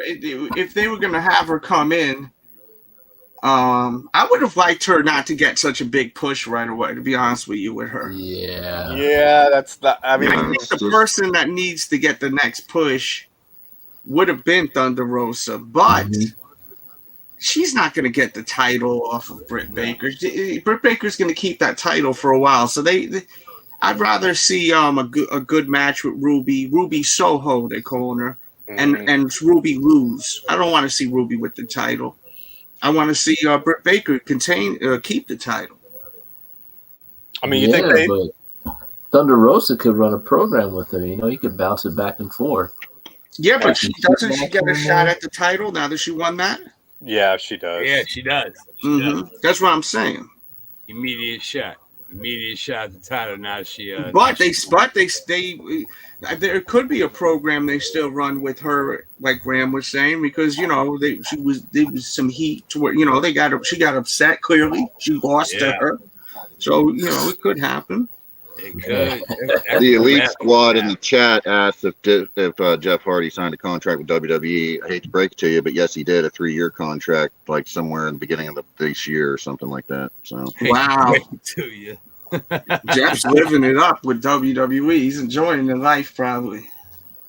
if they were going to have her come in. I would have liked her not to get such a big push right away. To be honest with you, with her. Yeah, that's the. I mean, I think the person that needs to get the next push would have been Thunder Rosa, but she's not going to get the title off of Britt Baker. Britt Baker's going to keep that title for a while, so I'd rather see a good match with Ruby Soho, they call her, and Ruby lose. I don't want to see Ruby with the title. I want to see Britt Baker keep the title. I mean, you think but Thunder Rosa could run a program with her. You could bounce it back and forth. Yeah, but doesn't she get a shot at the title now that she won that? Yeah, she does. Yeah, she does. That's what I'm saying. Immediate shot at the title. Now she. There could be a program they still run with her, like Graham was saying, because there was some heat to where she got upset. Clearly, she lost to her, so it could happen. It could. the Elite Squad in the chat asked if Jeff Hardy signed a contract with WWE. I hate to break it to you, but yes, he did, a 3-year contract, like somewhere in the beginning of this year or something like that. So wow, to you. Jeff's living it up with WWE. He's enjoying the life, probably.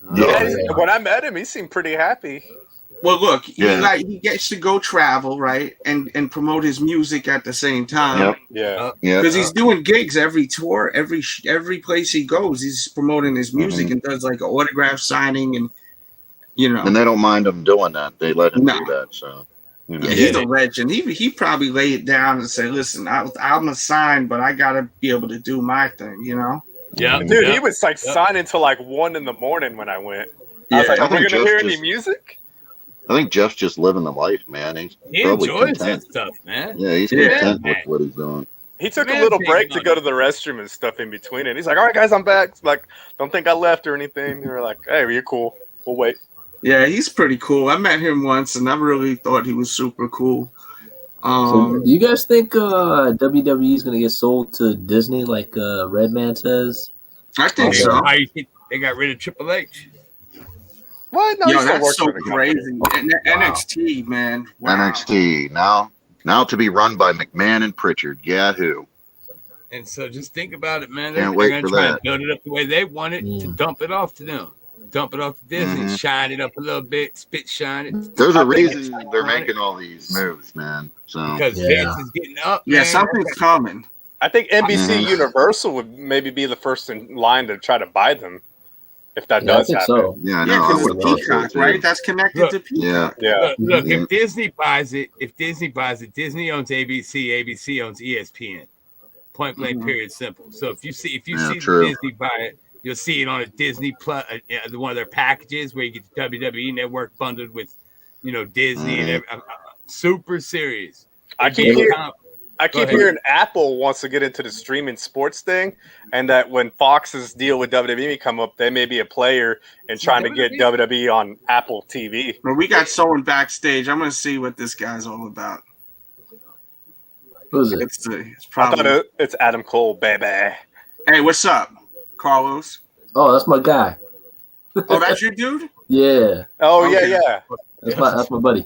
When I met him, he seemed pretty happy. Well, look, he gets to go travel, right, and promote his music at the same time. Yeah. Because he's doing gigs every tour, every place he goes, he's promoting his music and does like an autograph signing, and And they don't mind him doing that. They let him do that. So. Yeah, he's a legend. He probably lay it down and say, "Listen, I'm a sign, but I gotta be able to do my thing," Yeah, dude, he was like signing till like 1 a.m. when I went. I was like, I are we think going to hear Jeff's any just- music? I think Jeff's just living the life, man. He's He probably enjoys content. that stuff, man. Yeah, he's Yeah, content man. with what he's doing. He took a Man, little big break to money. go to the restroom and stuff in between it. He's like, all right, guys, I'm back. Like, don't think I left or anything. They were like, hey, you're cool. We'll wait. Yeah, he's pretty cool. I met him once, and I really thought he was super cool. So, do you guys think WWE is going to get sold to Disney like Redman says? I think Yeah. so. How you think they got rid of Triple H? What? No, Yo, he still that's works so for the company. crazy. NXT, man. Wow. NXT now to be run by McMahon and Pritchard. Yahoo! And so just think about it, man. Can't They're wait going to for try that. and build it up the way they want it to dump it off to them. Dump it off to Disney, Mhm. shine it up a little bit, spit shine it. There's a I think reason it's they're on it making all these moves, man. So because Yeah. Vince is getting up. Yeah, man. something's coming. I think NBC Mhm. Universal would maybe be the first in line to try to buy them if that Yeah, I does think happen. so. yeah, Yeah, no, I because would it's have thought Peacock, so right? too. That's connected Look, to Peacock. Yeah. Look, Mhm. if Disney buys it, Disney owns ABC, ABC owns ESPN. Point blank, Mhm. period, simple. So if you see Yeah, the true. Disney buy it, you'll see it on a Disney Plus, one of their packages where you get the WWE Network bundled with, Disney and super serious. I keep Go ahead. hearing Apple wants to get into the streaming sports thing, and that when Fox's deal with WWE come up, they may be a player in trying to get WWE on Apple TV. But we got someone backstage. I'm gonna see what this guy's all about. Who's it? It's I probably. thought it's Adam Cole, baby. Hey, what's up, Carlos? Oh, that's my guy. Oh, that's your dude? Yeah, Oh Okay. yeah. that's my buddy.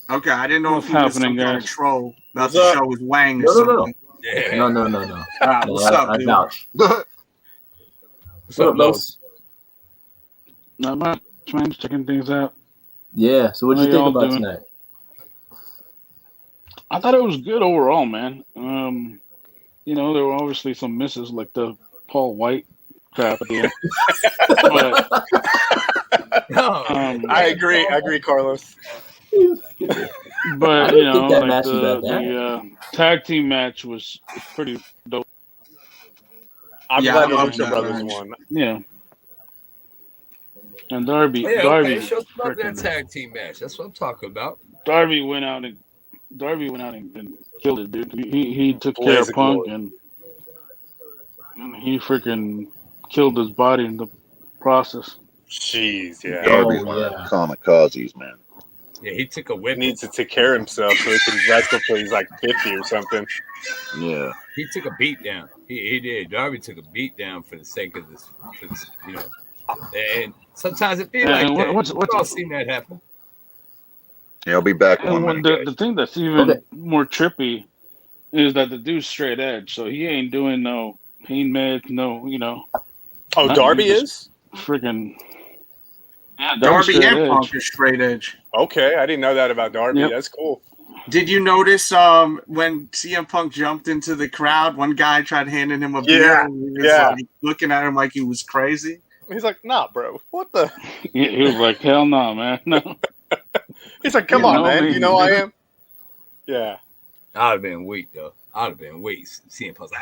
Okay, I didn't know What's if he was some happening, kind of guys? troll about What's to up? show his wang or No. something. Yeah. No. All right, No, what's I up, dude? vouch. What's What up, up, Los? Los? Not much, man. Just checking things out. Yeah. So, what did you How think y'all about doing? tonight? I thought it was good overall, man. There were obviously some misses like the Paul White crap at the end. But No, I agree, Carlos. I but didn't think that like match was that bad. the tag team match was pretty dope. I'm Yeah, glad I the love Lucha that Brothers match. won. Yeah. And Darby, yeah, Darby, okay. Show us about that frickin- tag team match. That's what I'm talking about. Darby went out and killed it, dude. He took care Blaze of of Punk glory. and he freaking killed his body in the process. Jeez, yeah. Darby's Oh, one of yeah. them kamikazes, man. Yeah, he took a He whip. needs to take care of himself so he can wrestle till he's like 50 or something. Yeah. He took a beat down. He did. Darby took a beat down for the sake of this, And sometimes it be like And that. what's We've all seen that happen. Yeah, I'll be back And one when minute. the thing that's even Okay. more trippy is that the dude's straight edge, so he ain't doing no pain meds, no, Oh, Not Darby just- is? freaking. Yeah, Darby straight and edge. Punk are straight edge. Okay, I didn't know that about Darby. Yep. That's cool. Did you notice when CM Punk jumped into the crowd, one guy tried handing him a beer Yeah, and he was yeah. like looking at him like he was crazy? He's like, nah, bro. What the? He was like, hell no, man. No. He's like, come You on, know man. me. You know I am? Yeah. I'd have been weak though. I'd have been weak. CM Punk's like,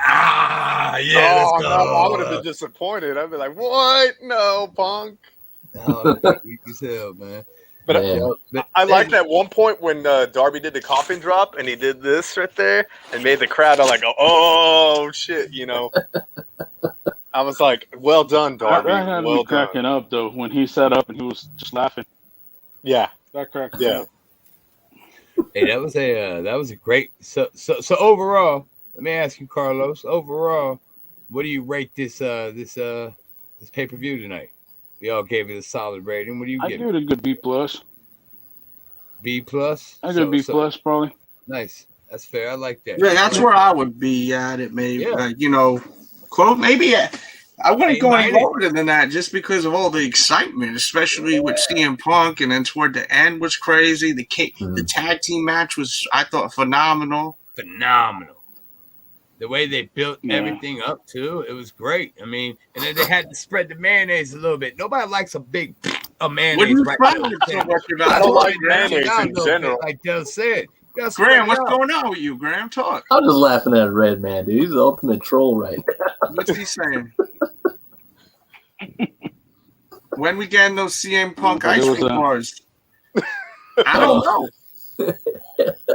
yeah, oh, let's go. no, I would have been disappointed. I'd be like, what? No, Punk. No, I'd be weak as hell, man. But Yeah. But I like that one point when Darby did the coffin drop and he did this right there and made the crowd all like, oh, shit, I was like, well done, Darby. That had Well me done. cracking up, though, when he sat up and he was just laughing. Yeah. That cracked me Yeah. up. Hey, that was a great. So overall, let me ask you, Carlos. Overall, what do you rate this pay per view tonight? We all gave it a solid rating. What do you I give give it? it a good B+. B plus. I give it B+, probably. Nice. That's fair. I like that. Yeah, that's I like where I would be at it, maybe. Yeah. Quote, maybe I wouldn't go any A-minus. lower than that just because of all the excitement, especially with CM Punk, and then toward the end was crazy. The tag team match was, I thought, phenomenal. phenomenal. The way they built Yeah. everything up too, it was great. I mean, and then they had to spread the mayonnaise a little bit. Nobody likes a big mayonnaise. What are you right spreading there. it so much about? I don't like Spread it mayonnaise out a in little bit, general. like Delz said. You gotta spread Graham, it what's out. going on with you, Graham? Talk. I'm just laughing at Red Man, dude. He's the ultimate troll right now. What's he saying? When we getting those CM Punk But it ice was cream a- bars? I don't know.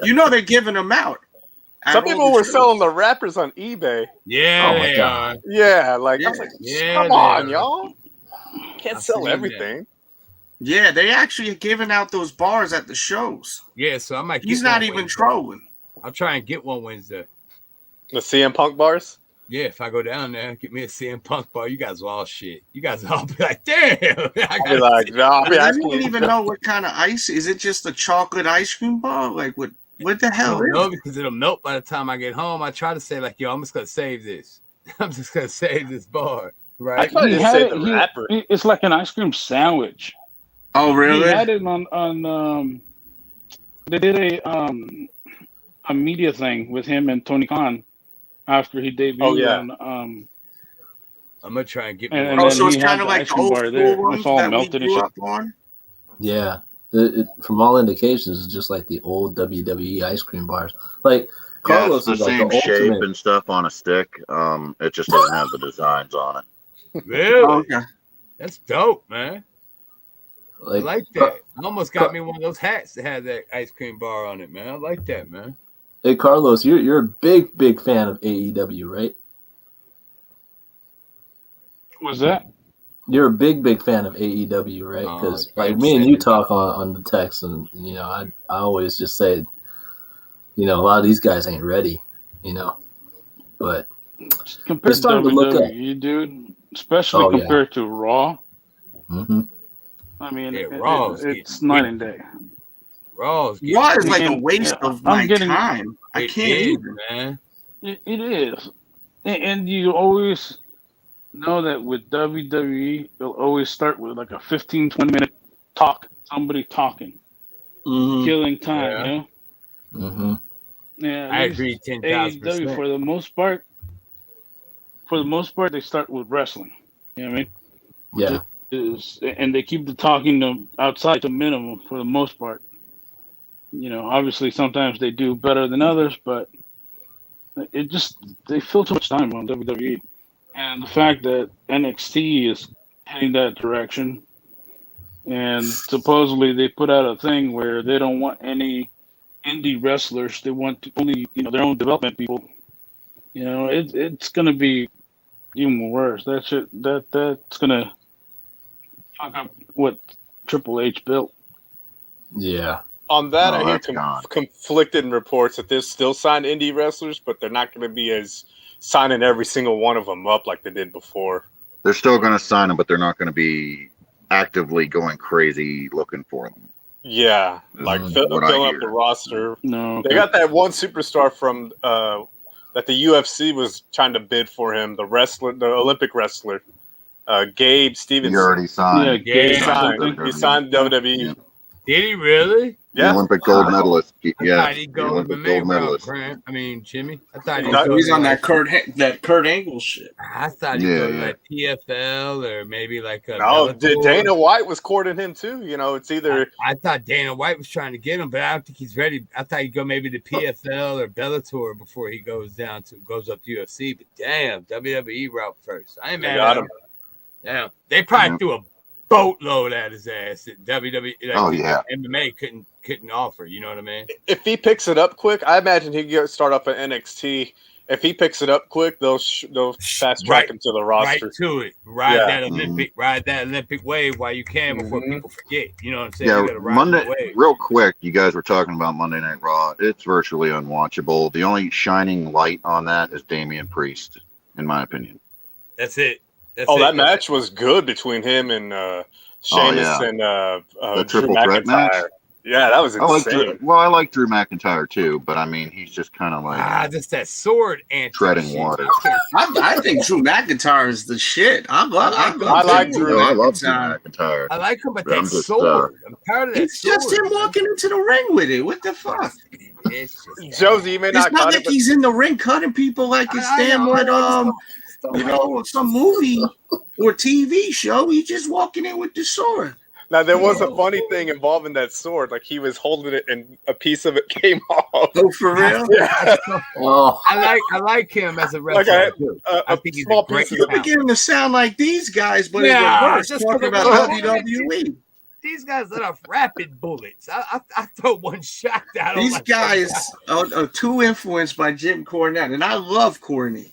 You know they're giving them out. at Some all people the were shows. selling the wrappers on eBay. Yeah, Oh my they God. are. Yeah, like I was Yeah. like, Yeah, come they on, are. y'all. Can't I've sell seen everything. Yeah, they actually are giving out those bars at the shows. Yeah, so I might get He's not one even Wednesday. trolling. I'll try and get one Wednesday. The CM Punk bars. Yeah, if I go down there, get me a CM Punk bar. You guys are all shit. You guys are all be like, damn. I'll be like, no, I'll be I asking don't you. even know what kind of ice. Is it just a chocolate ice cream bar? Like what the hell is No, it? because it'll melt by the time I get home. I try to say, like, yo, I'm just going to save this. I'm just going to save this bar. I Right? thought you had said it- the wrapper. It's like an ice cream sandwich. Oh, He really? had it on they did a media thing with him and Tony Khan after he debuted Oh, yeah. on I'm going to try and get me and one. then Oh, so it's he had kind of the like ice the cream old bar school there. And ones it's all that we melted and grew shit. up on. Yeah. From all indications, it's just like the old WWE ice cream bars. Like Yeah, Carlos it's the is like same the shape ultimate. and stuff on a stick. It just doesn't have the designs on it. Really? Okay. That's dope, man. I like that. I almost got me one of those hats that had that ice cream bar on it, man. I like that, man. Hey Carlos, you're a big fan of AEW, right? Was that? You're a big fan of AEW, right? Oh, Because right. like me and you talk on the text, and I always just say, a lot of these guys ain't ready, but Compared It's to time to look up. WWE, dude, especially Oh, yeah. compared to Raw. hmm I mean, Yeah, Raw is it's getting night weak. and day. Raw's getting Raw is like a And, waste yeah, of I'm my getting- time. I It can't is, even. man. It is, and you always know that with WWE, they'll always start with like a 15-20 minute talk, somebody talking, Mhm. killing time. Yeah. You know? hmm Yeah, I at least agree 10,000%. AEW for the most part, they start with wrestling. You know what I mean? Yeah. And they keep the talking outside to minimum for the most part. Obviously sometimes they do better than others, but they fill too much time on WWE. And the fact that NXT is heading that direction, and supposedly they put out a thing where they don't want any indie wrestlers. They want only their own development people. It's gonna be even worse. That's gonna fuck up what Triple H built. Yeah. On that, Oh, I hear that's gone. conflicted reports that they're still signed indie wrestlers, but they're not going to be as signing every single one of them up like they did before. They're still going to sign them, but they're not going to be actively going crazy looking for them. Yeah, like what I filling up hear. the roster. No, They got that one superstar from that the UFC was trying to bid for him, the Olympic wrestler, Gabe You Stevenson. already signed. Yeah, Yeah, He signed, he signed WWE. Yeah. Did he really? The Yeah. Olympic gold medalist. I Yeah, thought he'd the go Olympic MMA gold route, medalist. Grant. I mean, Jimmy. I thought he'd No, go He's to on like, that Kurt Angle shit. I thought he'd Yeah, go to yeah. like PFL or maybe like a No, Bellator. Dana White was courting him too. It's either I thought Dana White was trying to get him, but I don't think he's ready. I thought he'd go maybe to PFL or Bellator before he goes up to UFC. But damn, WWE route first. I ain't they mad got at him. him. Damn, they probably Yeah. threw a boatload at his ass that WWE. Like, Oh, yeah. MMA couldn't offer. You know what I mean? If he picks it up quick, I imagine he could start off at NXT. If he picks it up quick, they'll fast track Right. him to the Right roster. to it. Ride Yeah. that Olympic wave while you can before Mhm. people forget. You know what I'm saying? Yeah, You gotta ride Monday, the wave. real quick, you guys were talking about Monday Night Raw. It's virtually unwatchable. The only shining light on that is Damian Priest, in my opinion. That's it. That's Oh, it. that match was good between him and Sheamus yeah. and The Drew triple threat match? McIntyre. Yeah, that was I like insane. I like Drew McIntyre too, but I mean, he's just kind of like Just that sword anti treading shit. water. I think Drew McIntyre is the shit. I like Drew. I love Drew McIntyre. I like him, but I'm that just, sword. I'm tired of that It's sword. just him walking into the ring with it. What the fuck? It's just Josie, you may It's not not caught like it, but he's in the ring cutting people like it's I damn know, what I just don't like it. some movie or TV show. He's just walking in with the sword. Now there was a funny thing involving that sword. Like he was holding it, and a piece of it came off. Oh, for real? Yeah. Oh, I like him as a wrestler. I think he's small a great piece of You're talent. beginning to sound like these guys, but Yeah, in reverse, just talking for the about moment. WWE. These guys let off rapid bullets. I throw one shot down. These guys are too influenced by Jim Cornette, and I love Corny,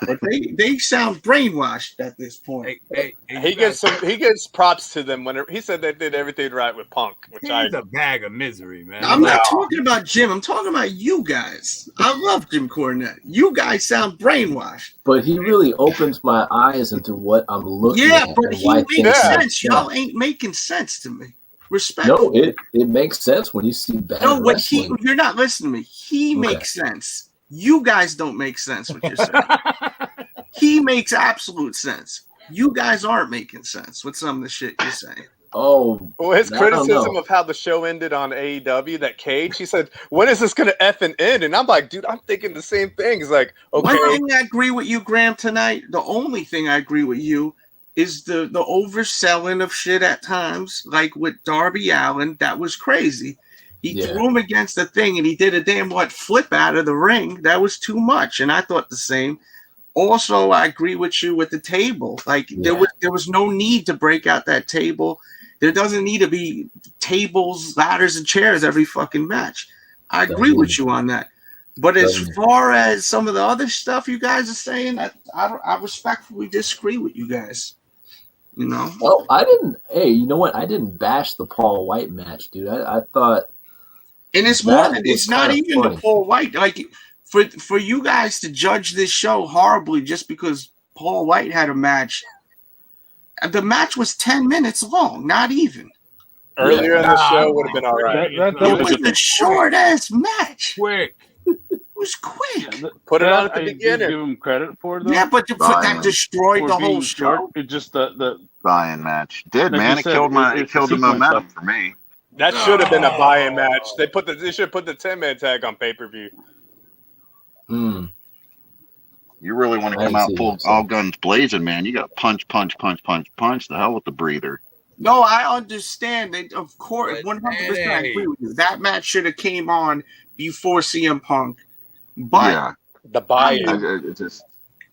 but they sound brainwashed at this point. He gets props to them whenever he said they did everything right with Punk, which He's a bag of misery, man. I'm not talking about Jim. I'm talking about you guys. I love Jim Cornette. You guys sound brainwashed. but he really opens my eyes into what I'm looking Yeah, at. but and he why makes things sense. make sense. Y'all ain't making sense to me. Respect. No, it makes sense when you see bad No, what wrestling. you're not listening to me. He makes sense. You guys don't make sense. What you're saying. He makes absolute sense. You guys aren't making sense with some of the shit you're saying. Oh, well, his I don't criticism know. of how the show ended on AEW, that cage, he said, when is this going to effing end? And I'm like, dude, I'm thinking the same thing. He's like, okay. One thing I agree with you, Graham, tonight, the only thing I agree with you is the overselling of shit at times, like with Darby Allin. That was crazy. He threw him against the thing, and he did a damn flip out of the ring. That was too much, and I thought the same. Also, I agree with you with the table. Like there was no need to break out that table. There doesn't need to be tables, ladders, and chairs every fucking match. I agree with you on that. But as far as some of the other stuff you guys are saying, I respectfully disagree with you guys. You know? Oh, I didn't. Hey, you know what? I didn't bash the Paul White match, dude. I thought. And it's more than it's not even the Paul White. Like for you guys to judge this show horribly just because Paul White had a match. The match was 10 minutes long, not even. Earlier in the show would have been all right. It was a short ass match. Quick. It was quick. Put it on at the I beginning. give him credit for it, though. Yeah, but that destroyed the whole short. show. It just the buy-in match did, like man. you It said, killed the momentum for me. That should have been a buy-in match. They should have put the 10-man tag on pay-per-view. You really want to come out full all guns blazing, man. You got to punch. The hell with the breather. No, I understand. Of course, 100% I agree with you. That match should have came on before CM Punk. But the buy-in.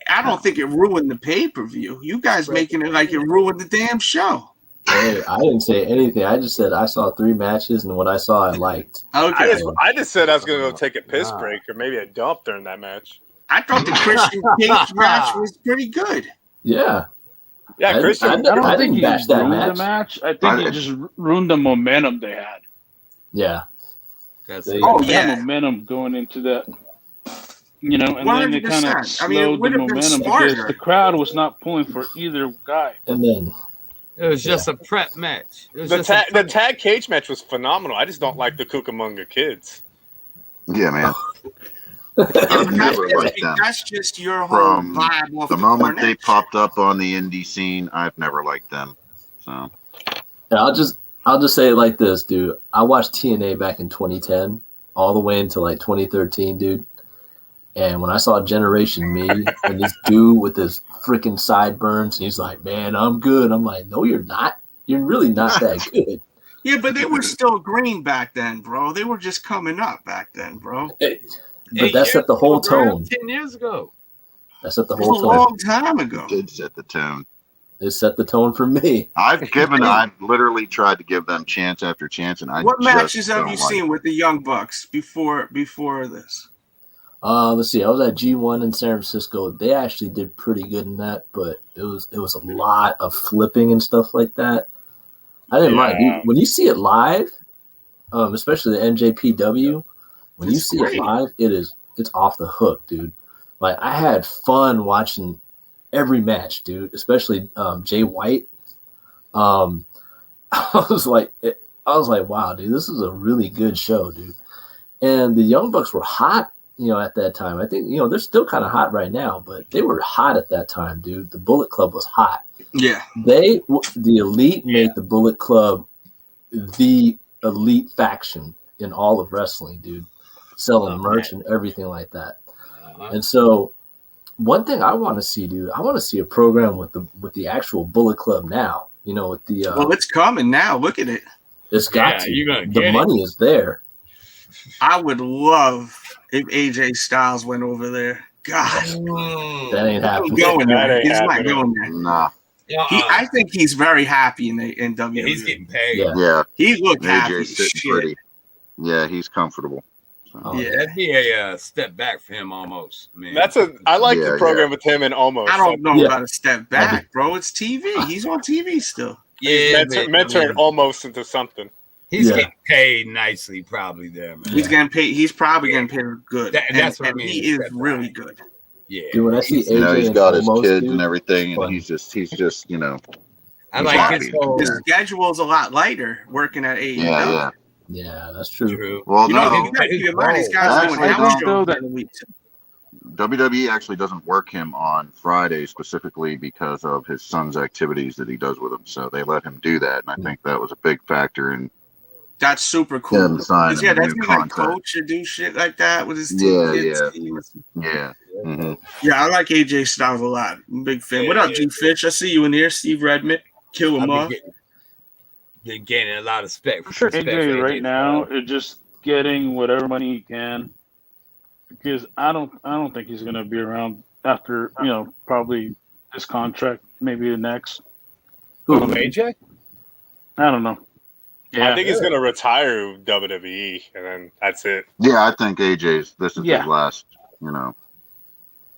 I don't think it ruined the pay-per-view. You guys making it like it ruined the damn show. Hey, I didn't say anything. I just said I saw 3 matches, and what I saw, I liked. Okay. I just said I was going to go take a piss break or maybe a dump during that match. I thought the Christian Cage match was pretty good. Yeah. Yeah, Christian. I don't think didn't he bash that ruined the match. I think he just ruined the momentum they had. Yeah. They had momentum going into that. You know, and then they kind of slowed the momentum because the crowd was not pulling for either guy. And then it was just a prep match. The tag cage match was phenomenal. I just don't like the Cucamonga kids. Yeah, man. I've never liked them. That's just your whole vibe. Off the moment they popped up on the indie scene, I've never liked them. So I'll just say it like this, dude. I watched TNA back in 2010 all the way until like 2013, dude. And when I saw Generation Me and this dude with his freaking sideburns, and he's like, "Man, I'm good." I'm like, "No, you're not. You're really not that good." Yeah, but they were still green back then, bro. They were just coming up back then, bro. But that set the whole tone. 10 years ago. That set the whole tone. A long time ago. It did set the tone. It set the tone for me. I've literally tried to give them chance after chance, and what matches have you seen with the Young Bucks before this? Let's see. I was at G1 in San Francisco. They actually did pretty good in that, but it was a lot of flipping and stuff like that. I didn't mind. Dude, when you see it live, especially the NJPW, when you see it live, it's off the hook, dude. Like I had fun watching every match, dude. Especially Jay White. I was like, wow, dude, this is a really good show, dude. And the Young Bucks were hot, at that time. I think they're still kind of hot right now, but they were hot at that time, dude. The Bullet Club was hot. Yeah, the Elite made the Bullet Club the elite faction in all of wrestling, dude. Selling merch and everything like that. And so one thing I want to see, dude, I want to see a program with the actual Bullet Club now. You know, with the well, it's coming now. Look at it. it's got to. You're gonna The get money is there. I would love if AJ Styles went over there. God, That ain't he's happening. going That there. ain't He's not happening. going there. Nah. I think he's very happy in WWE. Yeah, he's getting paid. Yeah. Yeah. He looked happy. AJ's as sitting shit. pretty. Yeah, he's comfortable. So. Oh, Yeah, that'd be a step back for him almost. Man, I like Yeah, the program with him and Almost. I don't know Yeah. about a step back, bro. It's TV. He's on TV still. Yeah, He's but, mentoring Almost into something. he's Yeah. getting paid nicely, probably there, man. He's getting paid. He's probably getting paid good. That's what I and mean, he is step really back. good. Yeah, Dude, when I see AJ You know, he's and got his Omos, kids dude, and everything, and funny. he's just, you know. I he's like happy. his whole. His schedule is a lighter working at AEW. Yeah. Yeah, that's true. True. Well, You know, no, you gotta keep in mind these guys doing Actually, house no. shows during the week. WWE actually doesn't work him on Friday specifically because of his son's activities that he does with him. So they let him do that, and I think that was a big factor in That's super cool. him signing Yeah, a that's new me like contract. coach or do shit like that with his Yeah, kids. yeah. hmm Yeah, I like AJ Styles a lot. I'm a big fan. What up, G Fish? I see you in here. Steve Redmond. Kill him off. Been gaining a lot of respect. For sure, respect AJ for right now is just getting whatever money he can, because I don't think he's gonna be around after probably this contract, maybe the next. Who? AJ? I don't know. Yeah, I think he's gonna retire WWE, and then that's it. Yeah, I think this is Yeah. his last, you know.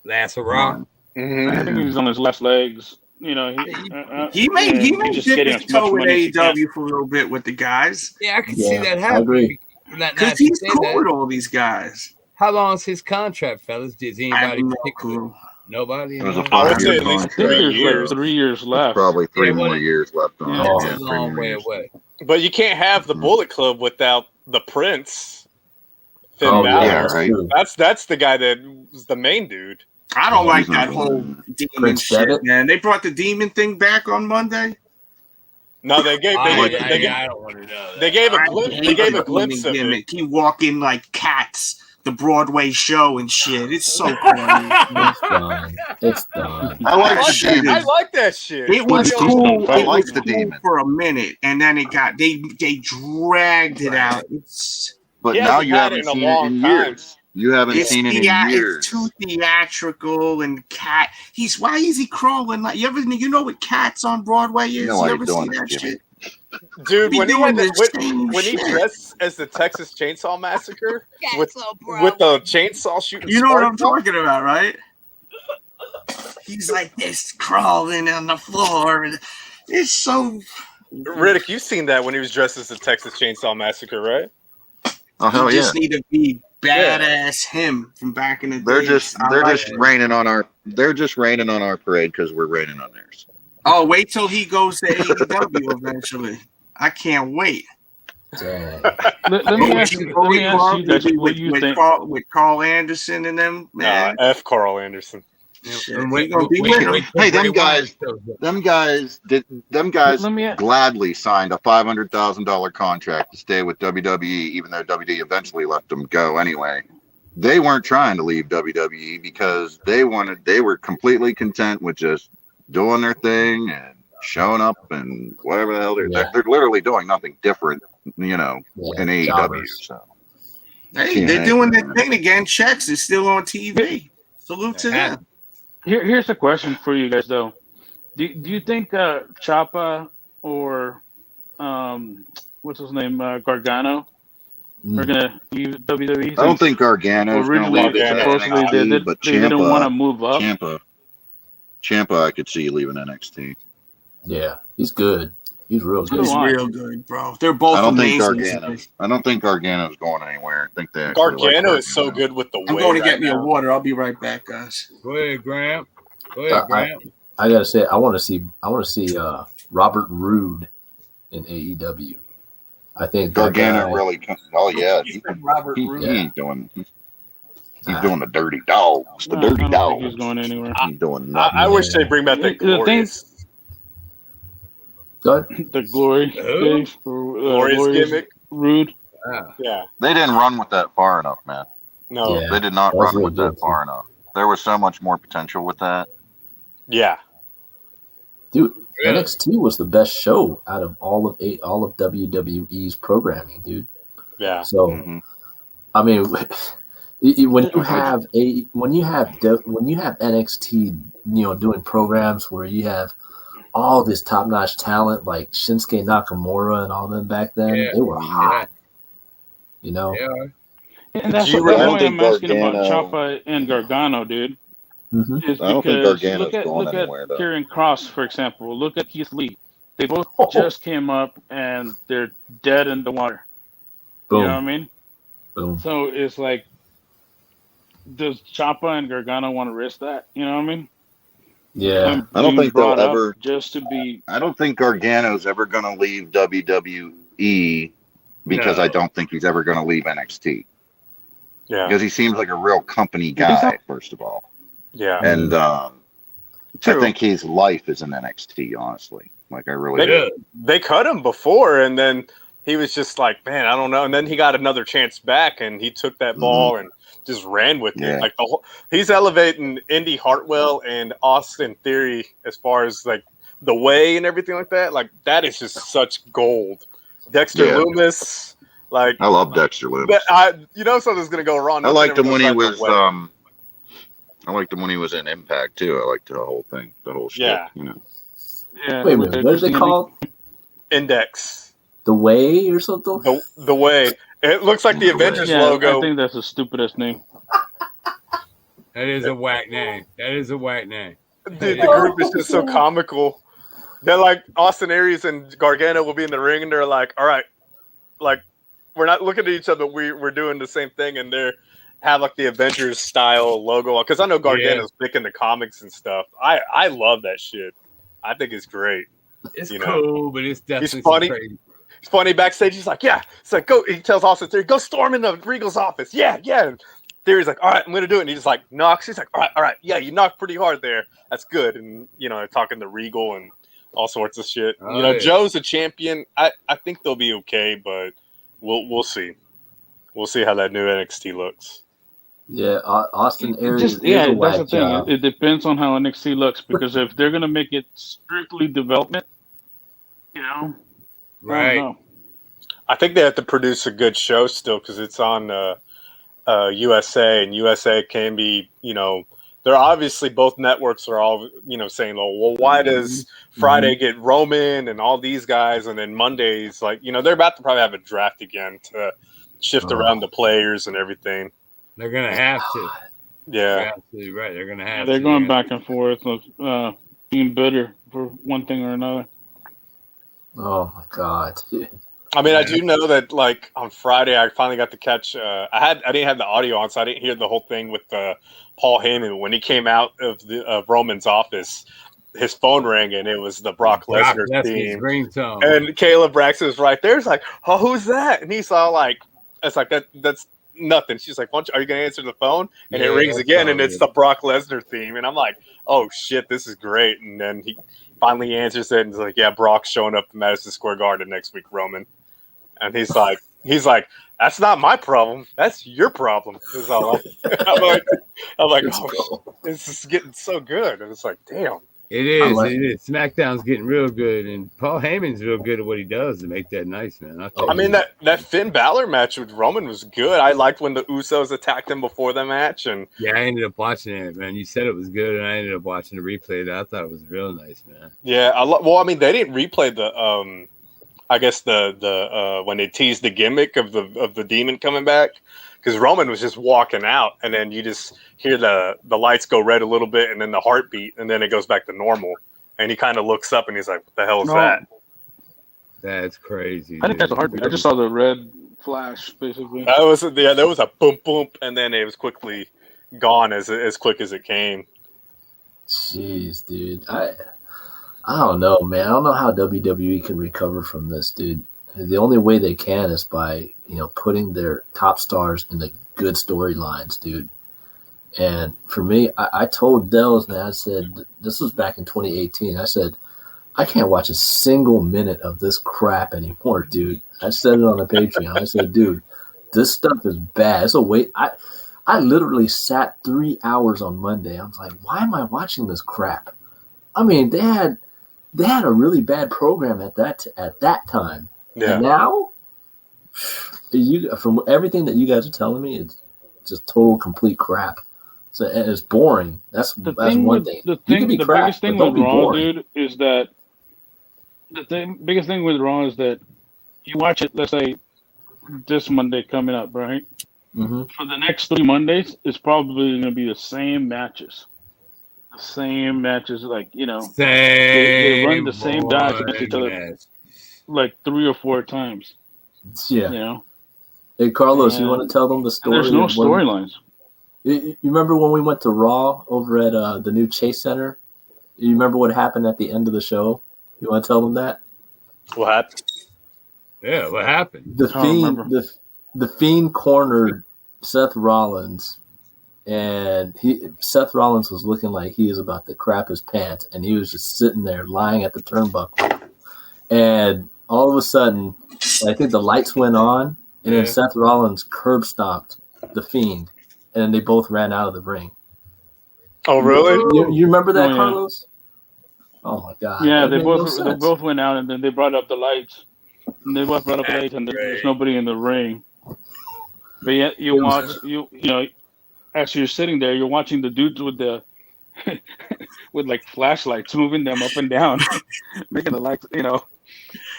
Last hurrah. run. I think he's on his last legs. He may he's just dip getting his as much toe in money as he can. AEW for a little bit with the guys. Yeah, I can see Yeah, that I happening. agree. Because he's cool with all these guys. How long is his contract, fellas? Does I have anybody no pick clue. Nobody? It was a No? I would 5-year say at least I think 3 there's years. like 3 years left. Probably 3 Yeah, more what- years left on Yeah. it. That's Yeah, a 3 long more way years. away. But you can't have the Bullet Club without the Prince. Finn Oh, Balor. yeah, right. true. That's the guy that was the main dude. I don't like He's that not- whole demon Prince shit, Devitt? man. They brought the demon thing back on Monday. No, they gave I they don't want to know that. gave a I glimpse. hate They gave the a glimpse demon of it. gimmick. He walk in like Cats, the Broadway show and shit. It's so corny. It's done. It's done. I I like like the that. demon. I like that shit. It was It's cool. fun. It I like was the cool demon. for a minute, and then it got they dragged it out. It's But He now hasn't you had haven't it in a seen it long in time. years. You haven't seen it in it's years. too theatrical and cat. Why is he crawling like you know what Cats on Broadway is? You know why you he's ever doing see this, that Jimmy. shit? Dude, Be when he doing had the the, same when he shit. dressed as the Texas Chainsaw Massacre with the chainsaw shooting, You know what I'm sparks talking about, right? He's like this crawling on the floor, and it's so. Riddick, you've seen that when he was dressed as the Texas Chainsaw Massacre, right? Oh hell You yeah! just need to be badass him from back in the day. They're just I like it. raining on our parade because we're raining on theirs. Oh, wait till he goes to AEW eventually. I can't wait. Dang. Let me ask you guys what you think. With Carl Anderson and them, man. F. Carl Anderson. Shit, And he gonna be with him. Hey, them guys Let me ask- gladly signed a $500,000 contract to stay with WWE, even though WWE eventually let them go anyway. They weren't trying to leave WWE because they were completely content with just doing their thing and showing up and whatever the hell they're literally doing nothing different, in AEW. jobbers. So Hey, they're doing their thing again. Checks is still on TV. Salute to them. Here's a question for you guys though. Do you think Ciampa or what's his name Gargano are gonna leave WWE? I don't think Gargano's going to Originally, leave it supposedly NXT, but they didn't want to move up. Ciampa, I could see leaving NXT. Yeah, he's good. He's real good. He's real good, bro. They're both I don't think amazing. Gargano's going anywhere. I think they Gargano is so good with the I'm weight going to right get me a now. water. I'll be right back, guys. Go ahead, Graham. Go ahead, Graham. I gotta say, I want to see Robert Roode in AEW. I think that Gargano guy- really. Oh yeah, Robert he Roode. ain't doing. He's doing the dirty dogs. The dirty I don't think he's dogs. going anywhere. He's doing nothing. I wish they bring back the The thing- glorious Go ahead. The glory Who? days for glorious gimmick. Rude. Yeah, They didn't run with that far enough, man. no, Yeah. They did not That was run really with that good, far enough. There was so much more potential with that. yeah. Dude, NXT was the best show out of all of WWE's programming, dude. Yeah. So, I mean, when you have NXT, doing programs where you have all this top-notch talent like Shinsuke Nakamura and all them back then, they were hot. And that's Do you what remember I'm asking about Gargano? Ciampa and Gargano, dude. Is I don't think because Gargano's going look anywhere, at though. Karrion Kross, for example. Look at Keith Lee. They both just came up and they're dead in the water. Boom. You know what I mean? Boom. So it's like, does Ciampa and Gargano want to risk that? You know what I mean? Yeah. I don't think they'll brought up ever. just to be. I don't think Gargano's ever going to leave WWE because I don't think he's ever going to leave NXT. Yeah. Because he seems like a real company guy, first of all. Yeah. And I True. think his life is in NXT, honestly. Like, I really do. They cut him before, and then he was just like, man, I don't know. And then he got another chance back, and he took that ball and just ran with it. Like he's elevating Indy Hartwell and Austin Theory as far as like the way and everything like that. Like that is just such gold. Dexter Lumis, like I love Dexter Lumis. Something's gonna go wrong. I liked him when he was. I liked him when he was in Impact too. I liked the whole thing, the whole shit. Yeah. Yeah. Wait a minute, what is it called? Index. The Way or something? The Way. It looks like the Avengers logo. I think that's the stupidest name. That is a whack name. Dude, the group is just so comical. They're like Austin Aries and Gargano will be in the ring, and they're like, "All right, like we're not looking at each other. We're doing the same thing," and they have like the Avengers style logo on. Because I know Gargano's big in the comics and stuff. I love that shit. I think it's great. It's cool, but it's definitely he's funny. crazy. It's funny backstage. He's like, "Yeah." It's like, "Go." He tells Austin Theory, "Go storm in the Regal's office." Yeah. And Theory's like, "All right, I'm gonna do it." And he just like knocks. He's like, "All right. Yeah, you knocked pretty hard there. That's good." And talking to Regal and all sorts of shit. Joe's a champion. I think they'll be okay, but we'll see. We'll see how that new NXT looks. Yeah, Austin Aries. That's the thing. It depends on how NXT looks, because if they're gonna make it strictly development, right? I think they have to produce a good show still because it's on USA, and USA can be, they're obviously both networks are all, saying, "Oh, well, why does Friday get Roman and all these guys, and then Mondays like, they're about to probably have a draft again to shift around the players and everything." They're gonna have to. Yeah, you're absolutely right. They're gonna have. They're going back and forth of being bitter for one thing or another. Oh my god, dude. I mean, I do know that like on Friday, I finally got to catch. I didn't have the audio on, so I didn't hear the whole thing with Paul Heyman when he came out of Roman's office. His phone rang and it was the Brock Lesnar theme. Ringtone. And Caleb Braxton was right there. He's like, "Oh, who's that?" And he's all like, "It's like that's nothing." She's like, "Are you gonna answer the phone?" And it rings again, and it's the Brock Lesnar theme. And I'm like, "Oh shit, this is great!" And then he finally answers it and he's like, "Yeah, Brock's showing up to Madison Square Garden next week, Roman." And he's like, "That's not my problem. That's your problem." I'm like, "Oh, this is getting so good." And it's like, damn. It is. SmackDown's getting real good, and Paul Heyman's real good at what he does to make that nice, man. I mean, that Finn Balor match with Roman was good. I liked when the Usos attacked him before the match, and I ended up watching it, man. You said it was good, and I ended up watching the replay. I thought it was real nice, man. Yeah, I mean, they didn't replay the I guess the when they teased the gimmick of the demon coming back, because Roman was just walking out, and then you just hear the lights go red a little bit, and then the heartbeat, and then it goes back to normal, and he kind of looks up and he's like, "What the hell is that?" That's crazy. I think that's a heartbeat. I just saw the red flash, basically. There was a boom boom, and then it was quickly gone as quick as it came. Jeez, dude. I don't know, man. I don't know how WWE can recover from this, dude. The only way they can is by, putting their top stars in the good storylines, dude. And for me, I told Delz, man, I said, this was back in 2018. I said, I can't watch a single minute of this crap anymore, dude. I said it on the Patreon. I said, dude, this stuff is bad. It's a wait. I literally sat 3 hours on Monday. I was like, why am I watching this crap? I mean, they had they had a really bad program at that time. Yeah. And now, from everything that you guys are telling me, it's just total complete crap. So and it's boring. That's one thing. The crap, biggest thing with Raw, dude, is that biggest thing with Raw is that you watch it. Let's say this Monday coming up, right? Mm-hmm. For the next 3 Mondays, it's probably going to be the same matches. Like, you know, they run the same guys against each other like 3 or 4 times. Yeah. You know? Hey, Carlos, you want to tell them the story? There's no storylines. You remember when we went to Raw over at the new Chase Center? You remember what happened at the end of the show? You want to tell them that? What happened? Yeah, what happened? The Fiend cornered Seth Rollins, and Seth Rollins was looking like he was about to crap his pants, and he was just sitting there lying at the turnbuckle. And all of a sudden, I think the lights went on, and then Seth Rollins curb stomped the Fiend, and then they both ran out of the ring. Oh, really? You remember that, Carlos? Oh my God! Yeah, they both went out, and then they brought up the lights. And they both brought up the lights, and there's nobody in the ring. But yet you know, as you're sitting there, you're watching the dudes with the with like flashlights moving them up and down, making the lights, you know.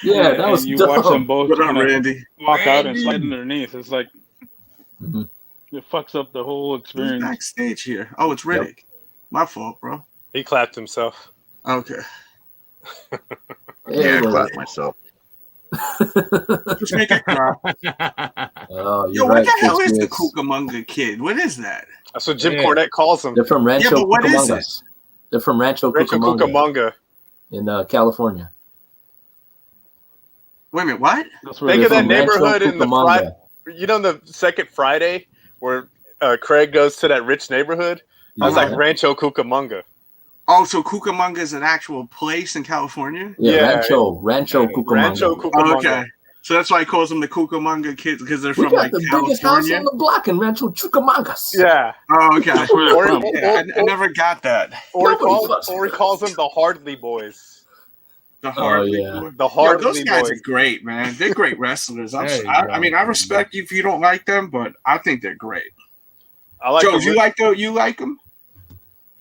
Yeah, that was you dumb. watch them both walk out and slide Randy. underneath. It's like it fucks up the whole experience. Who's backstage here? Oh, it's Riddick. Yep. My fault, bro. He clapped himself. Okay. Yeah, I clapped myself. Just make it cry. Oh, Yo, what the hell is the Cucamonga Kid? What is that? That's what Jim Cornette calls them. They're from Rancho but what is Cucamonga. it? They're from Rancho Cucamonga in California. Wait a minute, what? Think of that neighborhood in the you know, the second Friday where Craig goes to that rich neighborhood? That's like Rancho Cucamonga. Oh, so Cucamonga is an actual place in California? Yeah, Rancho Cucamonga. Rancho Cucamonga. Oh, okay. So that's why he calls them the Cucamonga Kids, because they're from like the biggest house California. on the block in Rancho Cucamongas. Yeah. Oh, okay. I never got that. Or he calls them the Hardley Boys. The Hardley Boys. The Hardley those guys Boys are great, man. They're great wrestlers. I mean, I respect you if you don't like them, but I think they're great. I like Joe, you like them?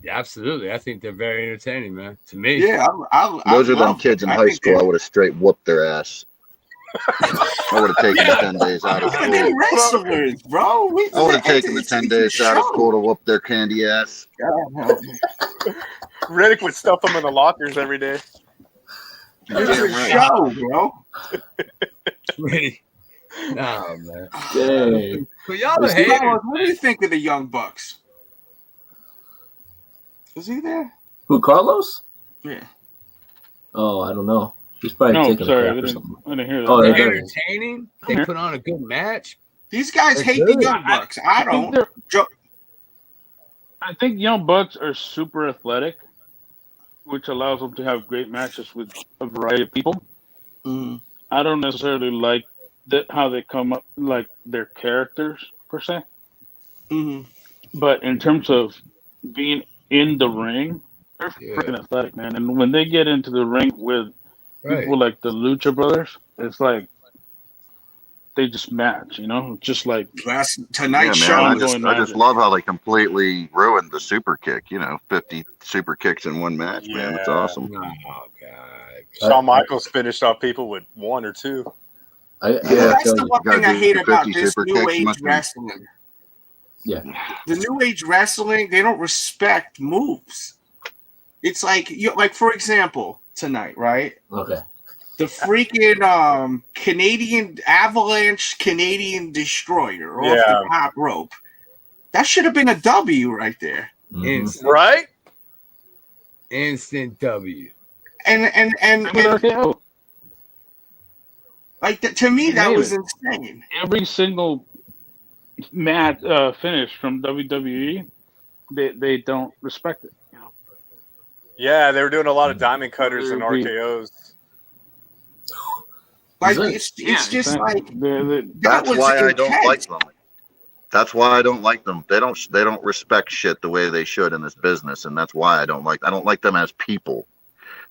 Yeah, absolutely. I think they're very entertaining, man. To me. Yeah, those are them kids in high school. I would have straight whooped their ass. I would have taken the 10 days out of school. They're wrestlers, bro. I would have taken the 10 days out of school to whoop their candy ass. Riddick would stuff them in the lockers every day. It's a show, bro. Really? No, man. Dang. Well, y'all are haters. What do you think of the Young Bucks? Is he there? Who, Carlos? Yeah. Oh, I don't know. He's probably taking a crap or something. I didn't hear that. Oh, they're entertaining. They put on a good match. These guys hate the Young Bucks. I don't. I think Young Bucks are super athletic, which allows them to have great matches with a variety of people. I don't necessarily like how they come up, like their characters per se. But in terms of being in the ring, they're freaking athletic, man. And when they get into the ring with people like the Lucha Brothers, it's like they just match, you know, just like tonight's show. I just love how they completely ruined the super kick. You know, 50 super kicks in one match, man. It's awesome. Oh God! Shawn Michaels finished off people with 1 or 2. That's the one thing I hate about this new age wrestling. Yeah, the new age wrestling, they don't respect moves. It's like for example, tonight, right? Okay. The freaking Canadian Avalanche Canadian Destroyer off the top rope. That should have been a W right there. Right? Instant W. And like to me that was insane. Every single match finish from WWE, they don't respect it. You know? Yeah, they were doing a lot of diamond cutters and RKOs. Like it's just like that's why I don't like them. That's why I don't like them. They don't respect shit the way they should in this business, and that's why I don't like them as people.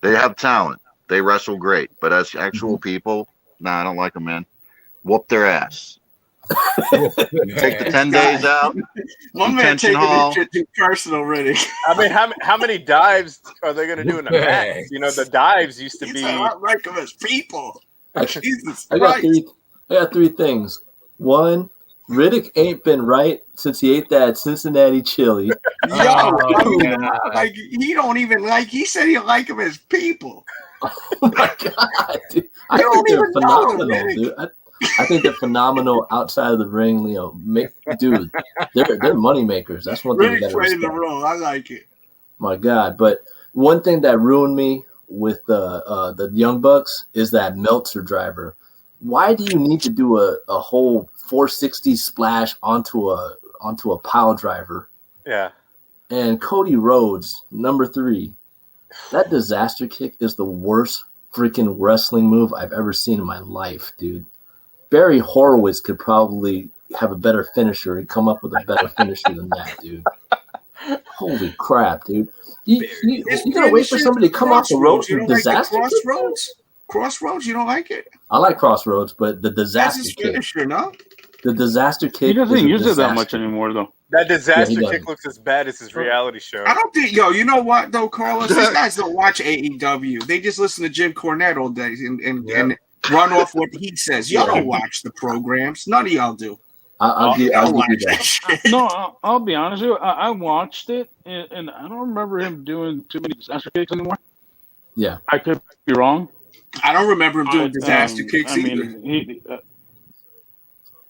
They have talent. They wrestle great, but as actual people, nah, I don't like them, man. Whoop their ass. Take the 10 days out. One man Detention taking hall. this shit too personal, really. I mean, how many dives are they going to do in a match? You know, the dives used to He's be. not like them as people. Jesus I got Christ. I got three things. One, Riddick ain't been right since he ate that Cincinnati chili. Yo, Oh, like he don't even like. He said he like them as people. Oh my god, dude. I You don't think they're even know him, phenomenal, Riddick. dude. I think they're phenomenal outside of the ring, Leo. Dude, they're money makers. That's one thing you Really gotta playing the respect. role. I like it. My God. But one thing that ruined me with the Young Bucks is that Meltzer driver. Why do you need to do a whole 460 splash onto a pile driver? Yeah. And Cody Rhodes, number 3, that disaster kick is the worst freaking wrestling move I've ever seen in my life, dude. Barry Horowitz could probably have a better finisher and come up with a better finisher than that, dude. Holy crap, dude. You gotta wait for somebody to come off the road You for don't like the disaster kick? Crossroads? Crossroads, you don't like it? I like Crossroads, but the That's disaster his kick. finisher, no? The disaster kick. He doesn't is a use it that much disaster. anymore, though. That disaster Yeah, he kick does. looks as bad as his reality show. I don't think, you know what, though, Carlos? These guys don't watch AEW. They just listen to Jim Cornette all day and run off what he says. Y'all don't watch the programs. None of y'all do. I'll give Y'all you watch that. that shit. No, I'll be honest with you. I watched it, and I don't remember him doing too many disaster kicks anymore. Yeah. I could be wrong. I don't remember him doing But, disaster kicks I either. mean,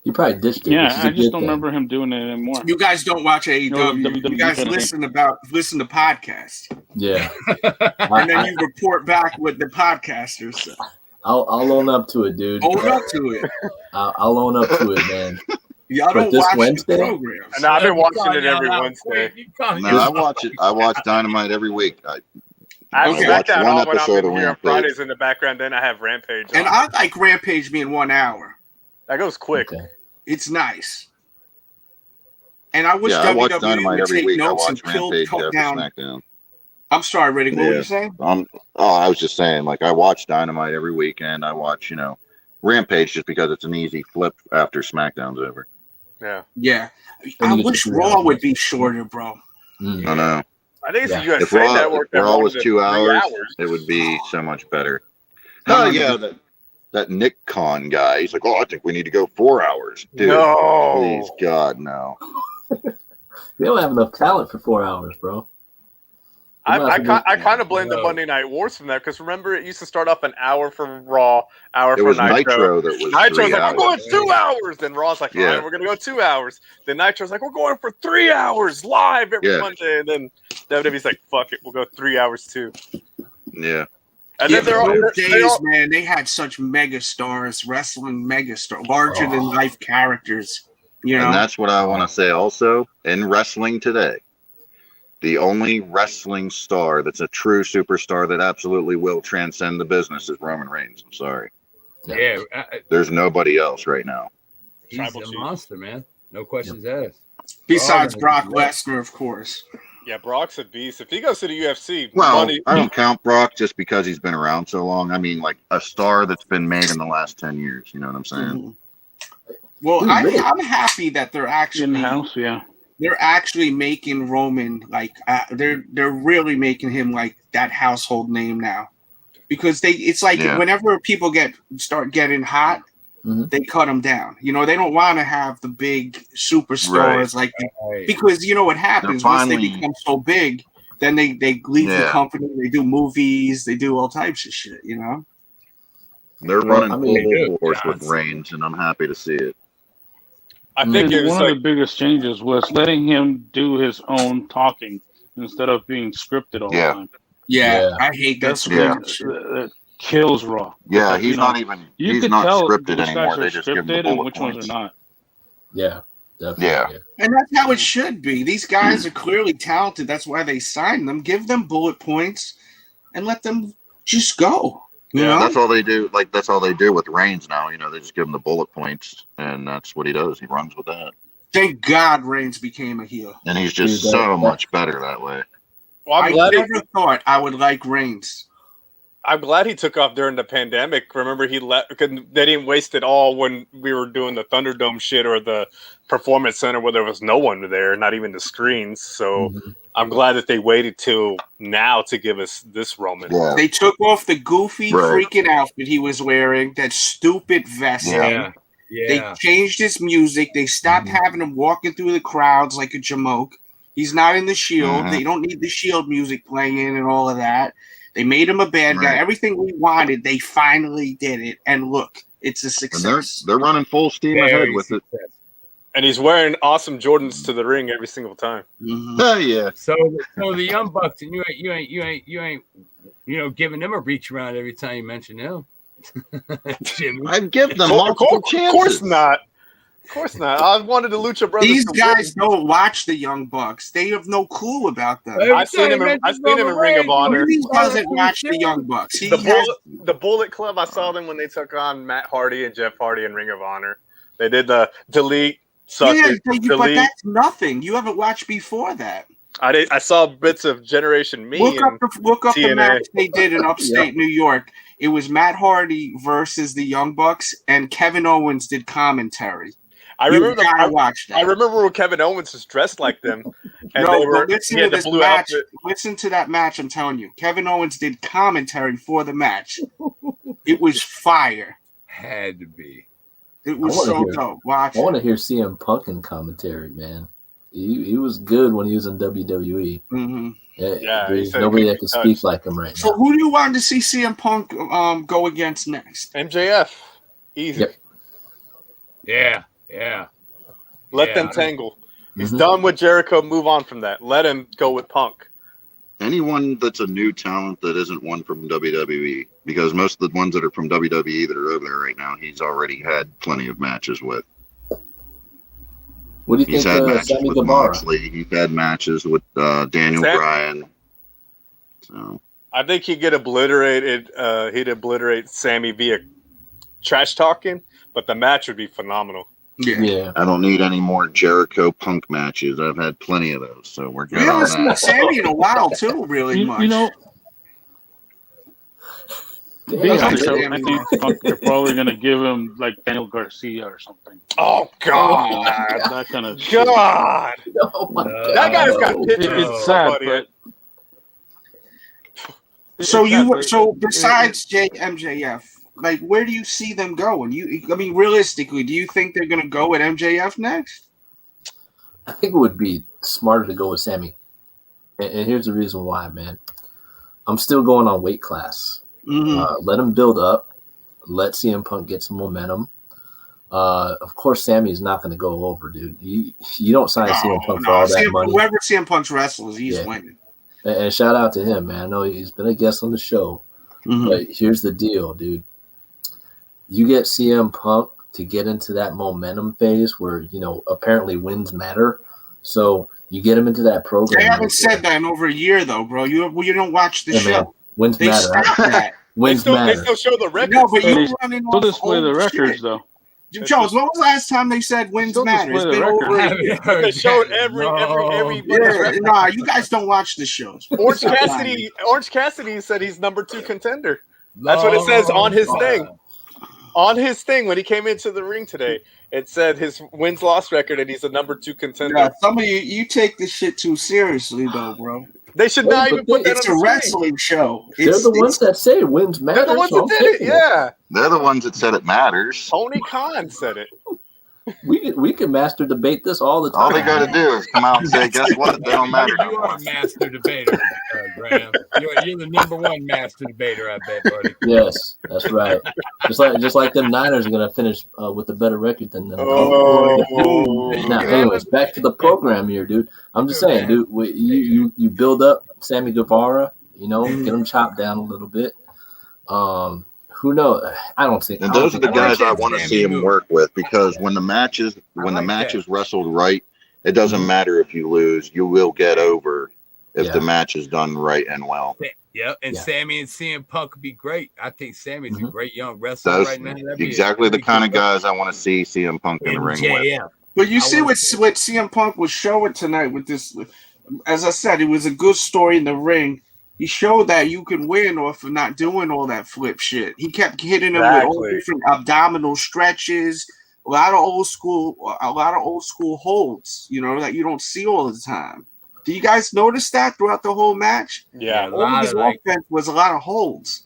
You probably ditched it. which yeah, is a I just good don't thing. remember him doing it anymore. You guys don't watch AEW. WWE You guys kind of listen to podcasts, Yeah. and then you report back with the podcasters. I'll own up to it, dude. Own up to it. I'll own up to it, man. Y'all But don't this watch Wednesday? the programs. And I've been watching it every Wednesday. No, I watch it. I watch Dynamite every week. I have Okay. SmackDown One on when I'm episode in of here on Rampage. Fridays in the background. Then I have Rampage on. And I like Rampage being 1 hour. That goes quick. Okay. It's nice. And I wish Yeah, I watch WWE Dynamite would every take week. I notes watch and cut Rampage after down. SmackDown. I'm sorry, Riddick. What were Yeah. you saying? I was just saying, like, I watch Dynamite every week, and I watch, Rampage just because it's an easy flip after SmackDown's over. Yeah. Yeah. And I you get wish the 3 Raw hours. would be shorter, bro. Mm. I know. I think it's Yeah. the USA If Raw, Network if that Raw wanted was it 2 3 hours, it would be so much better. Oh, yeah, that Nick Khan guy. He's like, I think we need to go 4 hours. Dude, No. please, God, no. They don't have enough talent for 4 hours, bro. I kind of blame the Monday Night Wars from that because remember it used to start off an hour for Raw, hour It for was Nitro. Nitro that was Nitro's 3 like, hours. we're going 2 hours. Then Raw's like, Yeah. fine, we're going to go 2 hours. Then Nitro's like, we're going for 3 hours live every Yeah. Monday. And then WWE's like, fuck it, we'll go 3 hours too. Yeah. And Yeah, then they're all, those they days, all man, they had such mega stars, wrestling mega star, larger than life characters. You know, And that's what I want to say also. In wrestling today, the only wrestling star that's a true superstar that absolutely will transcend the business is Roman Reigns. I'm sorry. Yeah, There's nobody else right now. he's Tribal a Chief. monster, man. No questions asked. besides Brock Yeah. Lesnar, of course. yeah, Brock's a beast. If he goes to the UFC, Well, money. I don't count Brock just because he's been around so long. I mean, like a star that's been made in the last 10 years. You know what I'm saying? Mhm. Well, Dude, really? I'm happy that they're In actually house, yeah. making Roman like they're really making him like that household name now, because it's like Yeah. whenever people start getting hot, Mhm. they cut them down. You know, they don't want to have the big superstars like Right. because you know what happens once they finally- become so big, then they leave the Yeah. company, they do movies, they do all types of shit. You know. They're Well, running I mean, full force with Johnson. Reigns, and I'm happy to see it. I think it was One like, of the biggest changes was letting him do his own talking instead of being scripted all Yeah. the time. Yeah, Yeah. I hate that That's script what shit. that kills Raw. Yeah, Because, he's you know, not even. You He's could not tell scripted which anymore. guys They are just give him the scripted and bullet which points. ones are not. Yeah, definitely. Yeah. And that's how it should be. These guys are clearly talented. That's why they signed them. Give them bullet points and let them just go. You know? That's all they do. Like that's all they do with Reigns now. You know, they just give him the bullet points, and that's what he does. He runs with that, Thank God Reigns became a heel. and he's just Dude, so much better that way. well, I'm I glad. never thought I would like Reigns. I'm glad he took off during the pandemic. Remember, he left because they didn't waste it all when we were doing the Thunderdome shit or the Performance Center where there was no one there, not even the screens. So I'm glad that they waited till now to give us this Roman. Yeah. They took off the goofy freaking outfit he was wearing, that stupid vest. Yeah. They changed his music. They stopped having him walking through the crowds like a jamoke. He's not in the Shield. They don't need the Shield music playing and all of that. They made him a bad guy. Everything we wanted, they finally did it. And look, it's a success. And they're running full steam ahead with it. And he's wearing awesome Jordans to the ring every single time. Oh yeah. So the Young Bucks, and you ain't giving them a reach around every time you mention them. Jimmy. I'd give them multiple chances. Of course not. Of course not. I wanted the Lucha Brothers. These guys don't watch the Young Bucks. They have no clue about them. I've seen him in Ring of Honor. He doesn't watch the Young Bucks. The Bullet Club, I saw them when they took on Matt Hardy and Jeff Hardy in Ring of Honor. They did the delete. But that's nothing. You haven't watched before that. I saw bits of Generation Me. Look up the match they did in upstate New York. It was Matt Hardy versus the Young Bucks, and Kevin Owens did commentary. I remember watch that. I remember when Kevin Owens was dressed like them. And listen to this match. Listen to that match. I'm telling you, Kevin Owens did commentary for the match. It was fire. Had to be. It was so dope. Watch. I want to hear CM Punk in commentary, man. He was good when he was in WWE. There's nobody that can speak like him right now. So who do you want to see CM Punk go against next? MJF. Easy. Yep. Yeah. Let them tangle. He's done with Jericho. Move on from that. Let him go with Punk. Anyone that's a new talent that isn't one from WWE, because most of the ones that are from WWE that are over there right now, he's already had plenty of matches with. What do you think? He's had matches Sammy with Guevara? Moxley. He's had matches with Daniel Bryan. So I think he'd get obliterated. He'd obliterate Sammy via trash talking, but the match would be phenomenal. Yeah. I don't need any more Jericho Punk matches. I've had plenty of those, so we're good. We haven't seen Sammy in a while too, really much. You know, I think they're probably gonna give him like Daniel Garcia or something. Oh God! That kind of God! Oh my God. That guy's got pictures. It's sad, but so besides MJF, like, where do you see them going? Realistically, do you think they're going to go with MJF next? I think it would be smarter to go with Sammy. And here's the reason why, man. I'm still going on weight class. Let him build up. Let CM Punk get some momentum. Of course, Sammy's not going to go over, dude. You don't sign CM Punk for all that money. Whoever CM Punk's wrestles, he's winning. And shout out to him, man. I know he's been a guest on the show. But here's the deal, dude. You get CM Punk to get into that momentum phase where, apparently wins matter. So you get him into that program. They haven't said that in over a year, though, bro. You don't watch the show. Man, wins they matter. Stopped that. Wins matter. They still show the records. No, but you're running still display the records, shit. though. Jones, when was the last time they said wins matter? It's been over a year. They showed every. Nah, you guys don't watch the shows. Orange Cassidy said he's number 2 contender. That's what it says on his thing. On his thing, when he came into the ring today, it said his wins-loss record, and he's a number 2 contender. Yeah, some of you take this shit too seriously, though, bro. They should not even put that on the screen. It's a wrestling show. They're the ones that say wins matter. They're the ones that did it, yeah. They're the ones that said it matters. Tony Khan said it. We can master debate this all the time. All they got to do is come out and say, guess what? They don't matter no You are more. a master debater, Graham. You're the number 1 master debater, I bet, buddy. Yes, that's right. Just like them Niners are going to finish with a better record than them. Now, anyways, back to the program here, dude. I'm just saying, dude, you build up Sammy Guevara, get him chopped down a little bit. Who knows? I don't think. And those are the guys I want to see him work with, because when the match is wrestled right, it doesn't matter if you lose. You will get over if the match is done right and well. Yeah, and Sammy and CM Punk would be great. I think Sammy's a great young wrestler right now. That'd exactly the kind of guys I want to see CM Punk in the ring with. But you see what CM Punk was showing tonight with this. As I said, it was a good story in the ring. He showed that you can win off of not doing all that flip shit. He kept hitting him with all different abdominal stretches, a lot of old school holds, you know, that you don't see all the time. Do you guys notice that throughout the whole match? Yeah, all of his offense was a lot of holds.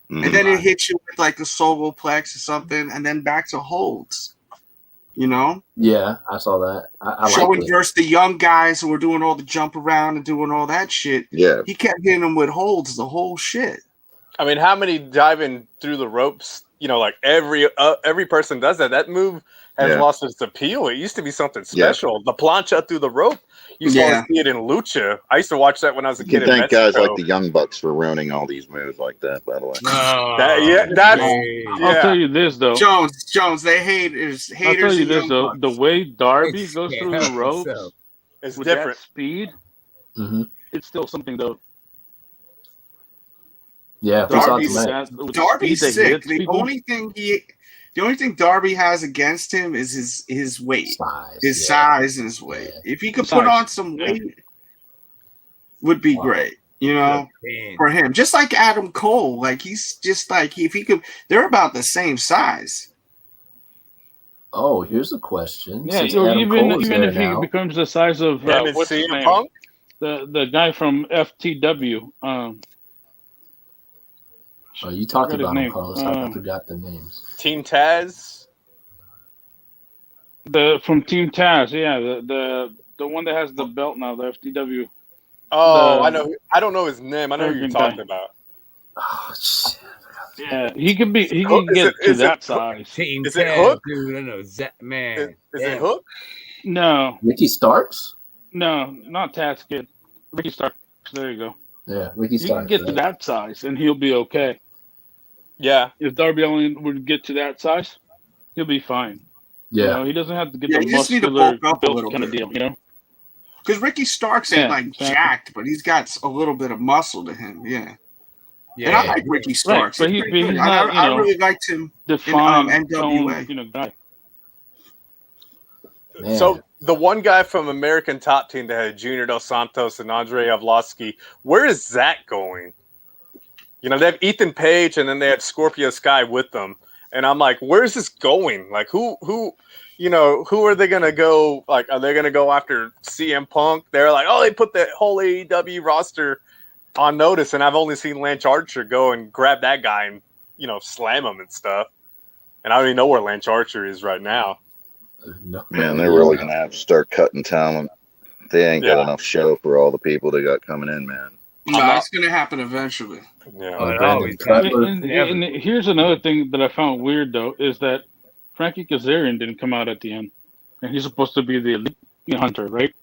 And then it hits you with like a solo plex or something, and then back to holds. You know? Yeah, I saw that. I showing like it. versus the young guys who were doing all the jump around and doing all that shit. Yeah. He kept hitting them with holds the whole shit. I mean, how many diving through the ropes? You know, like every person does that. That move has lost its appeal. It used to be something special. The plancha through the rope. You used to see it in Lucha. I used to watch that when I was a kid. Thank guys like the Young Bucks for ruining all these moves like that. By the way, I'll tell you this though, Jones, they haters. I'll tell you this though, the way Darby goes through the ropes, it's with different. That speed. It's still something though. Yeah, Darby's sick. The only thing Darby has against him is his weight, size and his weight. Yeah. If he could put on some weight, would be great. You know, for him, just like Adam Cole. Like he's just like if he could, they're about the same size. Oh, here's a question. Yeah, even if he becomes the size of what's his name? Punk? The guy from FTW. Oh, you talked about him, Carlos. I forgot the names. Team Taz. From Team Taz, yeah, the one that has the belt now, the FTW. Oh, I know. I don't know his name. I know who you're talking about. Oh shit! Yeah, he can get to that size. Team is it Hook? Dude, I know man. Is it Hook? No. Ricky Starks? No, not Taz Kid. Ricky Starks. There you go. Yeah, Ricky Starks. He can get to that size, and he'll be okay. Yeah. If Darby Allin would get to that size, he'll be fine. Yeah. You know, he doesn't have to get the muscular built kind of deal, you know? Because Ricky Starks ain't jacked, but he's got a little bit of muscle to him, and I like Ricky Starks. Right, but he's not, I really liked him defined in NWA. Guy. Man. So the one guy from American Top Team that had Junior Dos Santos and Andre Arlovsky, where is that going? You know, they have Ethan Page and then they have Scorpio Sky with them. And I'm like, where's this going? Like, who are they going to go? Like, are they going to go after CM Punk? They're like, oh, they put the whole AEW roster on notice. And I've only seen Lance Archer go and grab that guy and, you know, slam him and stuff. And I don't even know where Lance Archer is right now. No. Man, they're really going to have to start cutting talent. They ain't got enough show for all the people they got coming in, man. No, it's going to happen eventually. Yeah. And here's another thing that I found weird, though, is that Frankie Kazarian didn't come out at the end. And he's supposed to be the elite hunter, right?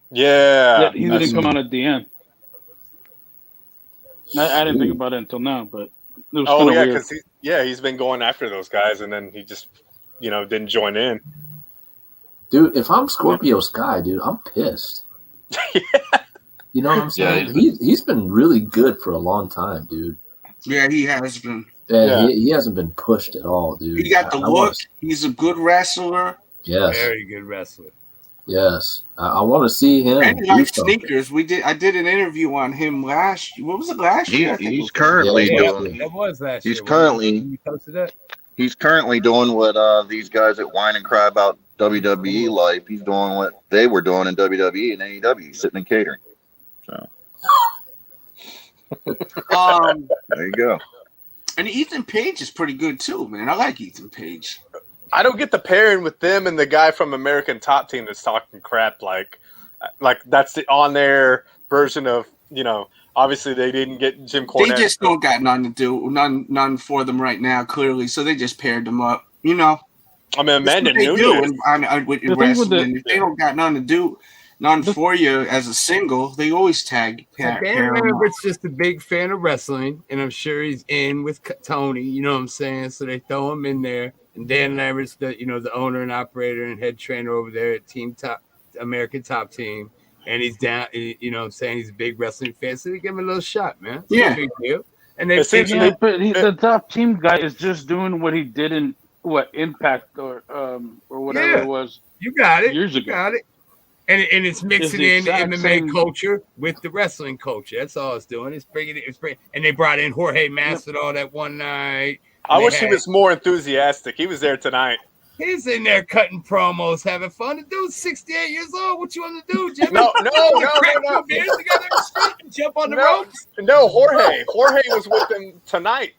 Yeah. He didn't come out at the end. I didn't think about it until now, but it was kind of weird. Because he's been going after those guys, and then he just, you know, didn't join in. Dude, if I'm Scorpio Sky, dude, I'm pissed. You know what I'm saying? Yeah. He's been really good for a long time, dude. Yeah, he has been. Yeah. He hasn't been pushed at all, dude. He got the look. He's a good wrestler. Yes. Very good wrestler. Yes. I want to see him. And he likes sneakers. I did an interview on him last year? He's currently doing. That was last year. You posted that? He's currently doing what these guys that whine and cry about WWE life. He's doing what they were doing in WWE and AEW, sitting and catering. So there you go. And Ethan Page is pretty good too, man. I like Ethan Page. I don't get the pairing with them and the guy from American Top Team that's talking crap. Like that's the on their version of, you know. Obviously, they didn't get Jim Cornette. They just don't got nothing to do, none for them right now. Clearly, so they just paired them up. You know. I mean, Amanda Nunes. With wrestling, if they don't got nothing to do. None for you as a single. They always tag. It's just a big fan of wrestling, and I'm sure he's in with Tony. You know what I'm saying? So they throw him in there, and Dan Lambert's the owner and operator and head trainer over there at American Top Team, and he's down. You know what I'm saying? He's a big wrestling fan, so they give him a little shot, man. It's no big deal. And they but the Top Team guy is just doing what he did in Impact or whatever it was. You got it. Years ago. You got it. And it's mixing the in the exact MMA same- culture with the wrestling culture. That's all it's doing. It's bringing. And they brought in Jorge Masvidal that one night. I wish he was more enthusiastic. He was there tonight. He's in there cutting promos, having fun. The dude's 68 years old. What you want to do, Jimmy? No. Beers together and shit and jump on the No. ropes. No, Jorge was with them tonight.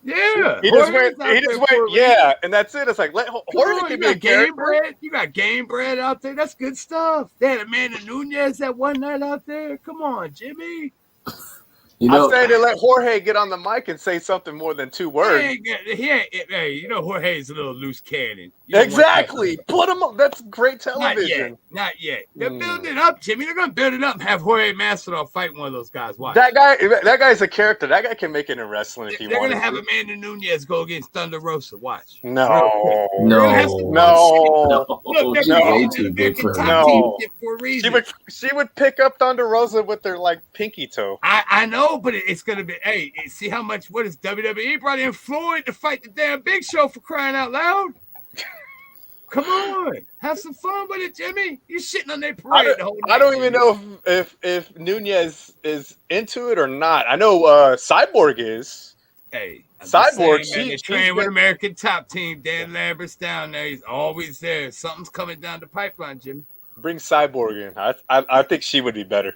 Yeah, He just went, yeah, and that's it. It's like, let Jorge can be a game character. bread. You got game bread out there. That's good stuff. They had Amanda Nunez that one night out there. Come on, Jimmy. You know, I'm saying to let Jorge get on the mic and say something more than 2 words. Hey, you know Jorge's a little loose cannon. You don't want Exactly. Put him up. That's great that. television. Not yet. They're building it up, Jimmy. They're gonna build it up and have Jorge Masvidal fight one of those guys. Watch. That guy's a character. That guy can make it in wrestling if he They're wants. gonna have Amanda Nunez go against Thunder Rosa. Watch. No. Look, they're she's way too big for her. No. For a reason. She would pick up Thunder Rosa with her like pinky toe. I know, but it's gonna be. Hey, see how much? What is WWE brought in Floyd to fight the damn Big Show for crying out loud? Come on, have some fun with it, Jimmy. You're shitting on their parade. I don't even know if Nunez is into it or not. I know Cyborg is. Hey, Cyborg, she's training with American Top Team. Dan Lambert's down there. He's always there. Something's coming down the pipeline, Jimmy. Bring Cyborg in. I think she would be better.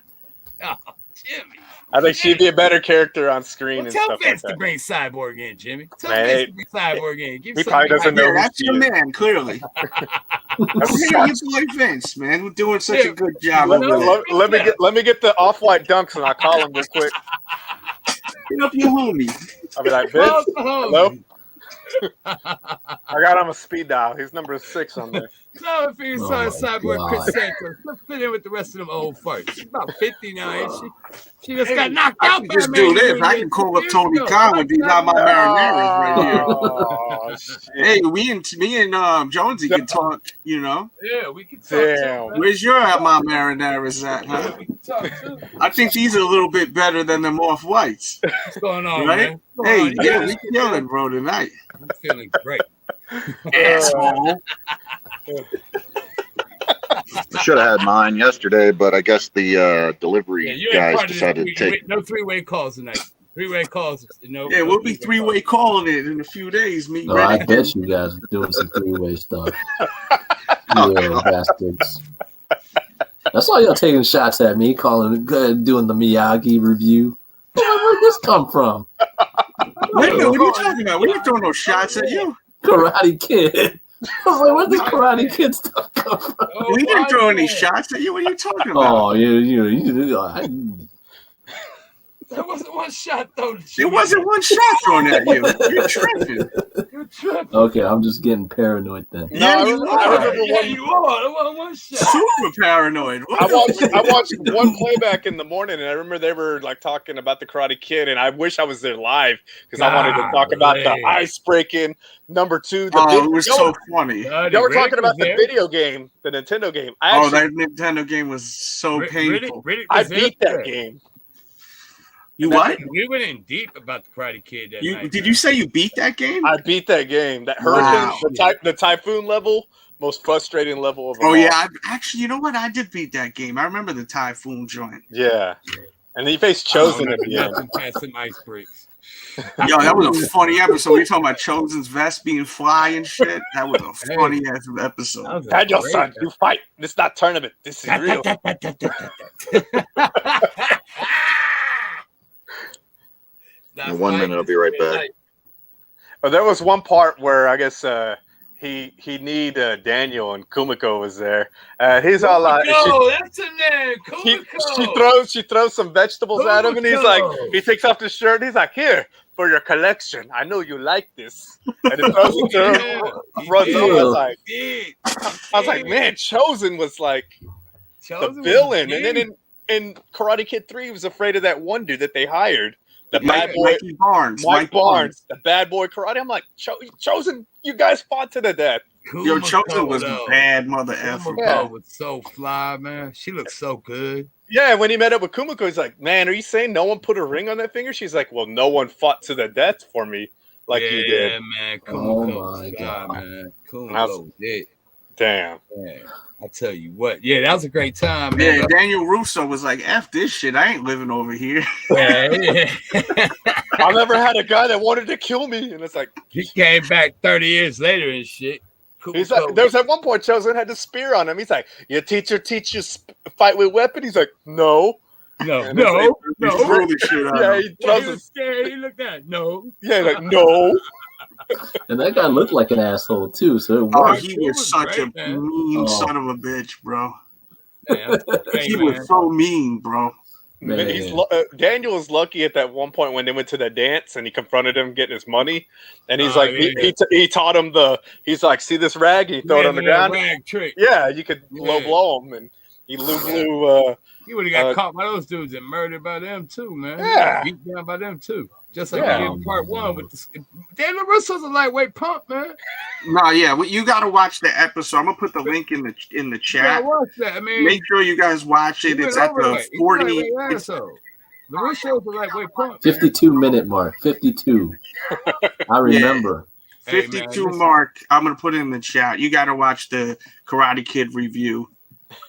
Oh, Jimmy. I think she'd be a better character on screen and Tell stuff Vince like to that. bring Cyborg in, Jimmy. Tell Man, Vince to bring Cyborg in. Give he probably doesn't know. Yeah, who that's she your is. man, clearly. Your boy Vince, man, we're doing such a good job. Let me get the off-white dunks and I'll call him real quick. Hit up your homie. I'll be like, Vince, hello. I got him a speed dial. He's number 6 on there. No, if you saw Cyborg God. Chris Santos, let's fit in with the rest of them old farts. She's about 50 now, ain't she? She just got knocked I out can by just Amanda do this. I Nunez can call up years Tony ago. Khan with these not my marinaras right here. Oh, shit. Hey, me and Jonesy can talk, you know. Yeah, we can talk Damn. too, man. Where's your my marinaras at, huh? We can talk too. I think these are a little bit better than them off whites. What's going on, Right? man? What's Hey, going on? yeah, we killing, bro, tonight. I'm feeling great. Asshole. Should have had mine yesterday, but I guess the delivery Yeah, you ain't guys part of this. decided to take. No 3-way calls tonight. 3-way calls. No, Yeah, no we'll be 3-way three-way calling it in a few days. Me no, I ready. bet you guys are doing some 3-way stuff. Yeah, bastards. That's why y'all taking shots at me, doing the Miyagi review. Where'd this come from? Wait a minute, what are you talking about? We ain't throwing no shots at you. Karate Kid. I was like, where'd this Karate Kid stuff come from? Oh, We didn't my throw any God. shots at you. What are you talking about? Oh, you There wasn't one shot, though. There wasn't one shot thrown at you. You're tripping. You're tripping. okay, I'm just getting paranoid then. No, Yeah, I you remember, are. I remember Yeah, one. you are. There wasn't one shot. Super paranoid. I watched one playback in the morning, and I remember they were like talking about the Karate Kid, and I wish I was there live because I wanted to talk about the Golly. ice breaking. Number 2, Oh, it was so funny. they were talking about the video game, the Nintendo game. Oh, that Nintendo game was so painful. I beat that game. You what? We went in deep about the Karate Kid that night. Did you say you beat that game? I beat that game. That Wow. hurricane, the typhoon level, most frustrating level of them Oh all. yeah, actually, you know what? I did beat that game. I remember the Typhoon joint. Yeah. And then you faced Chosen at the end. Nothing past some ice breaks. Yo, that was a funny episode. We talking about Chosen's vest being fly and shit. That was a Hey. funny ass episode. Daniel, son, you fight. This is not tournament. This is real. In 1 minute, I'll be right back. Oh, there was one part where I guess he need Daniel and Kumiko was there. He's all like, that's in there. she throws some vegetables at him, and he's like, he takes off his shirt. And he's like, here for your collection. I know you like this, and he throws it to him. Runs over. I was like, man, Chosen was like the villain, and then in Karate Kid 3, he was afraid of that one dude that they hired. The bad boy, Mikey Barnes. Mike Barnes, the bad boy karate. I'm like, Chosen, you guys fought to the death. Yo, Chosen was a bad mother effer. Kumiko was so fly, man. She looked so good. Yeah, when he met up with Kumiko, he's like, man, are you saying no one put a ring on that finger? She's like, well, no one fought to the death for me like you did. Yeah, man. Oh Kumiko my was God. fly, man. Kumiko did. Damn. Man, I tell you what. Yeah, that was a great time, man. Yeah, Daniel Russo was like, F this shit. I ain't living over here. Yeah. I never had a guy that wanted to kill me. And it's like, He came back 30 years later and shit. Cool, he's like, there was at one point Chosen had the spear on him. He's like, your teacher teaches fight with weapon? He's like, no. No. He threw the shit out Yeah, of him. he throws He was scared. He looked at it. No. Yeah, like, no. And that guy looked like an asshole too. So it Oh, worked. he It was was such great, a man. mean son of a bitch, bro. Man, He was so mean, bro. Man. Daniel was lucky at that one point when they went to the dance and he confronted him getting his money, and he's Oh, like, yeah. he taught him he's like, see this rag, and he throw it on the ground. Rag trick. Yeah, you could low Yeah. blow him, and he blew. He would have got caught by those dudes and murdered by them too, man. Yeah. Beat down by them too. Just like Yeah. he did in part one with the Daniel Russo's a lightweight pump, man. No, yeah, you got to watch the episode. I'm gonna put the link in the Yeah, chat. watch that. I mean, Make sure you guys watch it. It's at the 40. It's The Russo's a lightweight pump. 52-minute mark. 52. I remember. Hey, 52 man, mark. I'm gonna put it in the chat. You got to watch the Karate Kid review.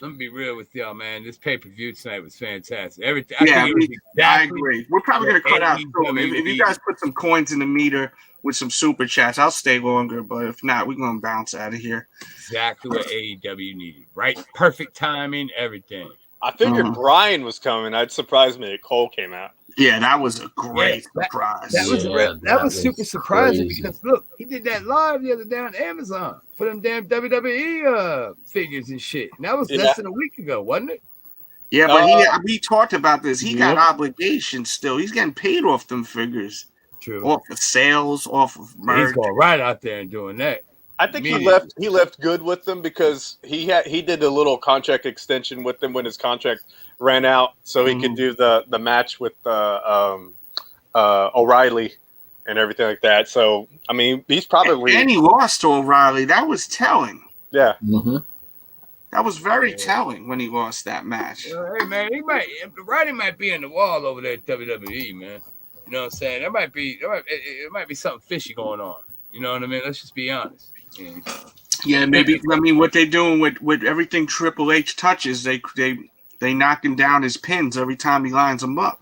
Let me be real with y'all, man. This pay-per-view tonight was fantastic. Everything. Yeah, think it was I exactly agree. We're probably gonna cut out. AEW If you guys put some coins in the meter with some super chats, I'll stay longer. But if not, we're gonna bounce out of here. exactly what AEW needed. Right? Perfect timing, everything. I figured Bryan was coming. I'd surprise me that Cole came out. Yeah, that was a great Yeah, surprise. That was Yeah, that was super was surprising crazy. because look, he did that live the other day on Amazon for them damn WWE figures and shit. And that was less than a week ago, wasn't it? Yeah, but we talked about this. He got Yep. obligations still. He's getting paid off them figures, True. off of sales, off of He's merch. going right out there and doing that. I think he Immediately. left good with them because he did a little contract extension with them when his contract ran out, so he could do the match with O'Reilly and everything like that. So I mean, he's probably And he lost to O'Reilly. That was telling. yeah. Mm-hmm. That was very telling when he lost that match. Hey man, Roddy might be in the wall over there at WWE, man. You know what I'm saying? It might be something fishy going on. You know what I mean? Let's just be honest. Yeah, maybe. I mean, what they doing with everything Triple H touches, they knocking down his pins every time he lines them up.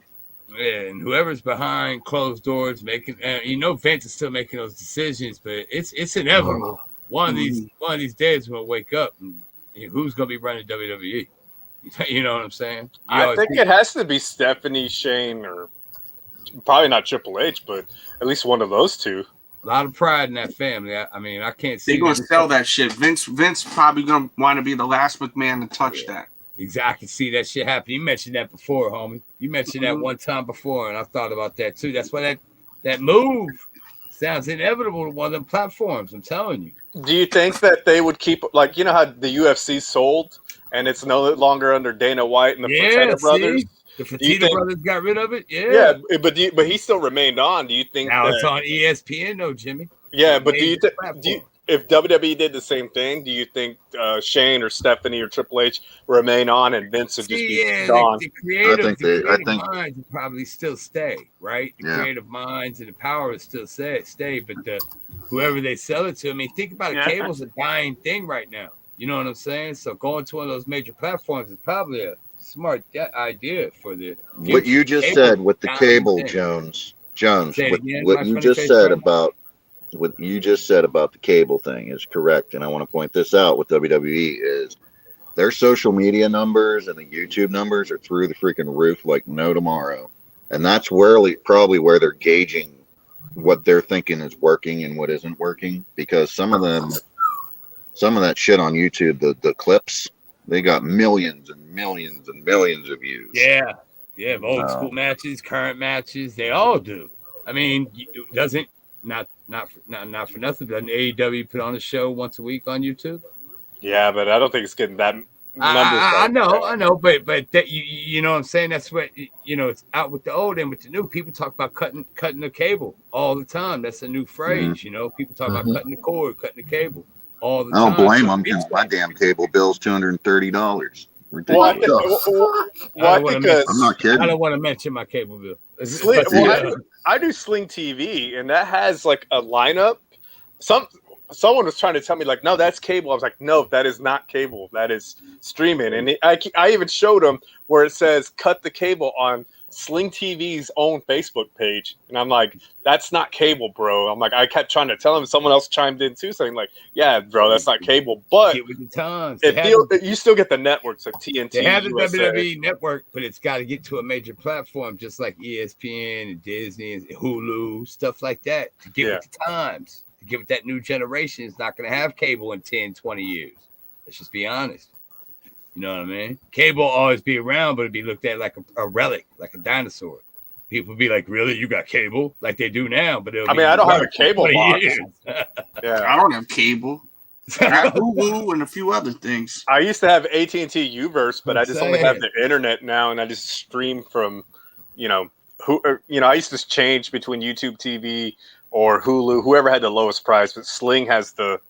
Yeah, and whoever's behind closed doors making, Vince is still making those decisions, but it's inevitable. One of these days we'll wake up and who's gonna be running WWE? You know what I'm saying? I think it has to be Stephanie, Shane, or probably not Triple H, but at least one of those two. A lot of pride in that family. I mean, I can't see. They're gonna sell that shit. Vince probably gonna want to be the last McMahon to touch that. Exactly. I can see that shit happen. You mentioned that before, homie. You mentioned that one time before, and I thought about that too. That's why that move sounds inevitable to one of them platforms. I'm telling you. Do you think that they would keep, like, you know how the UFC sold and it's no longer under Dana White and the Fertitta brothers? The Fertitta brothers got rid of it. Yeah, but he still remained on. Do you think now it's on ESPN, though, Jimmy? Yeah, but if WWE did the same thing, do you think Shane or Stephanie or Triple H remain on and Vince would just be gone? The creative minds would probably still stay, right? The creative minds and the power would still stay, but whoever they sell it to, I mean, think about it. Cable's a dying thing right now. You know what I'm saying? So going to one of those major platforms is probably a smart idea for the future. What you just said with the cable, Jones, what you just said about the cable thing is correct, and I want to point this out with WWE is their social media numbers and the YouTube numbers are through the freaking roof like no tomorrow, and that's probably where they're gauging what they're thinking is working and what isn't working, because some of that shit on YouTube, the clips, they got millions and millions and millions of views. Yeah, old school matches, current matches, they all do. I mean, it doesn't not for nothing. Doesn't AEW put on a show once a week on YouTube? Yeah, but I don't think it's getting that numbers. I know, but that, you know what I'm saying? That's what it's out with the old and with the new. People talk about cutting the cable all the time. That's a new phrase. People talk about cutting the cord, cutting the cable all the time. I don't blame them because my damn cable bill's $230. Well, because I'm not kidding. I don't want to mention my cable bill. I do Sling TV, and that has like a lineup. someone was trying to tell me like, no, that's cable. I was like, no, that is not cable. That is streaming. And I even showed them where it says cut the cable on Sling TV's own Facebook page. And I'm like, that's not cable, bro. I'm like, I kept trying to tell him. Someone else chimed in too, saying like, yeah, bro, that's not cable. But Get with the times. you still get the networks of TNT. They have the USA. WWE network, but it's got to get to a major platform, just like ESPN and Disney and Hulu, stuff like that, to get with the times. To get with that new generation, is not going to have cable in 10, 20 years. Let's just be honest. You know what I mean? Cable will always be around, but it'd be looked at like a relic, like a dinosaur. People be like, really? You got cable? Like they do now. But I don't have a cable box. Yeah, I don't have cable. I have Hulu and a few other things. I used to have AT&T Uverse, but I just only have the internet now, and I just stream from, I used to change between YouTube TV or Hulu, whoever had the lowest price. But Sling has the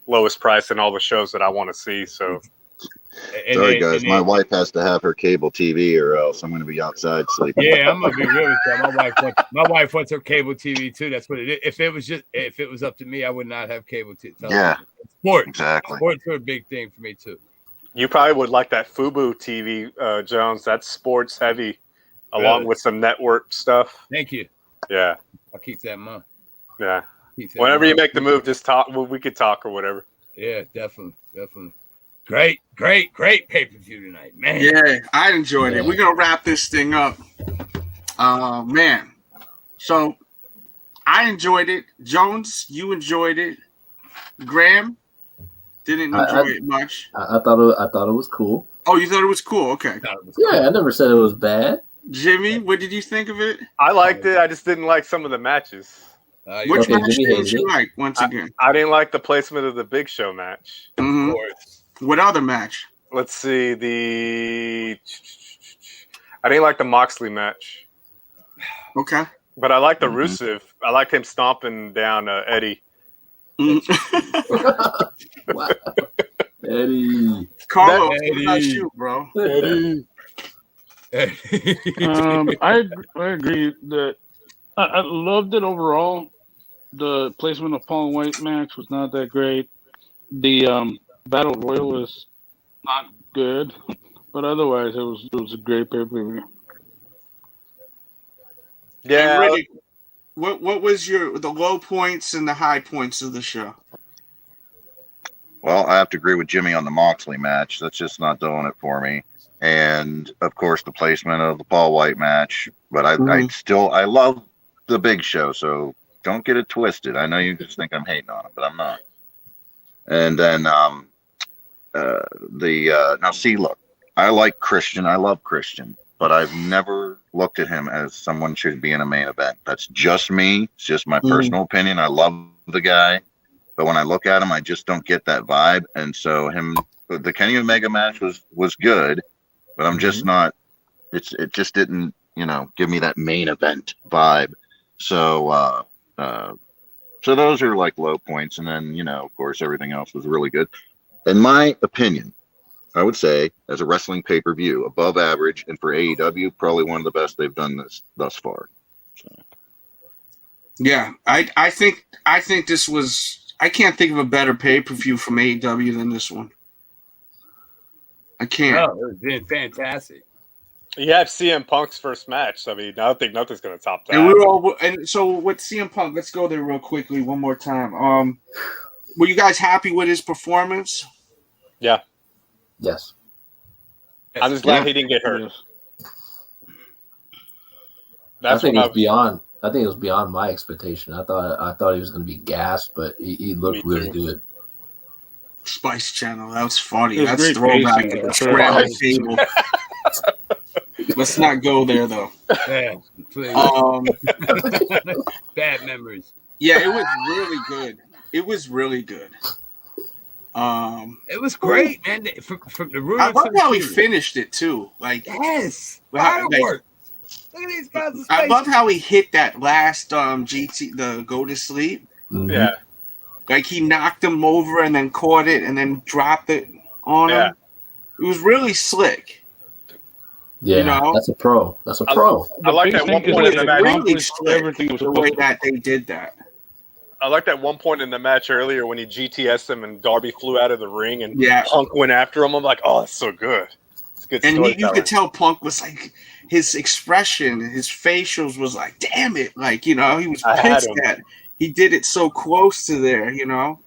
lowest price in all the shows that I want to see. So, sorry guys, my wife has to have her cable TV, or else I'm going to be outside sleeping. Yeah, I'm gonna be real with you. My wife wants her cable TV too. That's what it is. If it was up to me, I would not have cable TV. Yeah, sports. Exactly. Sports are a big thing for me too. You probably would like that Fubo TV, Jones. That's sports heavy, along with some network stuff. Thank you. Yeah, I'll keep that in mind. Yeah. Whenever you make the move, just talk. We could talk or whatever. Yeah, definitely. Great pay-per-view tonight, man. Yeah, I enjoyed it. We're gonna wrap this thing up. Man. So I enjoyed it. Jones, you enjoyed it. Graham didn't enjoy it much. I thought it was cool. Oh, you thought it was cool? Okay. Yeah, I never said it was bad. Jimmy, what did you think of it? I liked it. I just didn't like some of the matches. Which match did you like? Once again, I didn't like the placement of the Big Show match. Mm-hmm. Of course. What other match? Let's see. I didn't like the Moxley match. Okay. But I like the Rusev. I like him stomping down Eddie. Wow. Eddie. Carl, what about you, bro? Eddie. I agree that I loved it overall. The placement of Paul White match was not that great. The Battle Royal was not good, but otherwise it was a great pay-per-view. Yeah. Really, what was the low points and the high points of the show? Well, I have to agree with Jimmy on the Moxley match. That's just not doing it for me. And of course, the placement of the Paul White match. But I love the Big Show, so don't get it twisted. I know you just think I'm hating on him, but I'm not. And then now see, look, I like Christian. I love Christian, but I've never looked at him as someone should be in a main event. That's just me. It's just my personal opinion. I love the guy, but when I look at him, I just don't get that vibe. And so the Kenny Omega match was good, but I'm just not. It just didn't give me that main event vibe. So so those are like low points, and then of course everything else was really good. In my opinion, I would say as a wrestling pay-per-view, above average, and for AEW, probably one of the best they've done thus far. So. Yeah, I think this was. I can't think of a better pay-per-view from AEW than this one. I can't. Oh, it's been fantastic. You have CM Punk's first match. I mean, I don't think nothing's going to top that. And so with CM Punk, let's go there real quickly one more time. Were you guys happy with his performance? Yeah. Yes. I'm just glad he didn't get hurt. I think it was beyond my expectation. I thought he was going to be gassed, but he looked really good. Spice Channel, that was funny. Was That's throwback to the scramble table. Let's not go there though. Yeah, please. Bad memories. Yeah, it was really good. It was really good. It was great, man. From the root. I love how he finished it too. Like yes, fireworks. Look at these guys. I love how he hit that last the go to sleep. Mm-hmm. Yeah. Like he knocked him over and then caught it and then dropped it on him. It was really slick. Yeah, that's a pro. That's a pro. I like that one point in the match. Really slick everything was the way that they did that. I liked that one point in the match earlier when he GTS'd him and Darby flew out of the ring and Yeah. Punk went after him. I'm like, oh, that's so good. It's good. And you storytelling. could tell Punk was like, his expression, his facials was like, damn it. Like, you know, he was I had pissed him. that he did it so close to there, you know?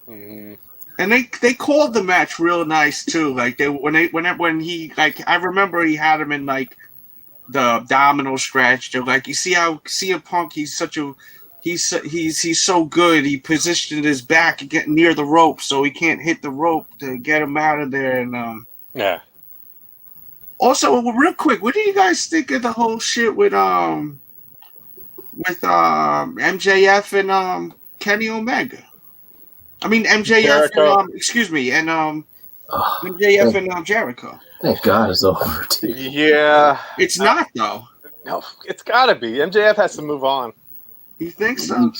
Mhm. And they called the match real nice too. Like when he like I remember he had him in like the abdominal stretch. They're like, you see how CM Punk, he's so good. He positioned his back and get near the rope so he can't hit the rope to get him out of there. And Yeah. also real quick, what do you guys think of the whole shit with MJF and Kenny Omega? I mean MJF Jericho. and and Oh, MJF and Jericho. thank God it's over, dude. Yeah. It's not though. No, it's got to be. MJF has to move on. You think so?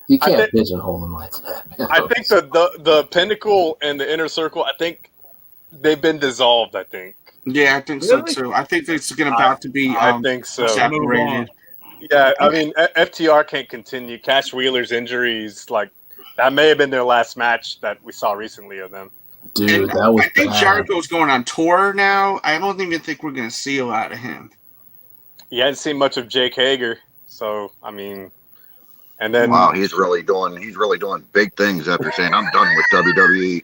You I can't think- pigeonhole him like that, man. I think the Pinnacle and the Inner Circle, I think they've been dissolved, I think. Yeah, I think Really? so too. I think it's about to be I think so. separated. Yeah, I mean, FTR can't continue. Cash Wheeler's injuries, like, that may have been their last match that we saw recently of them. Dude, And that was I think bad. Jericho's going on tour now. I don't even think we're going to see a lot of him. You hadn't seen much of Jake Hager, so, I mean, and then... Wow, he's really doing big things after saying I'm done with WWE.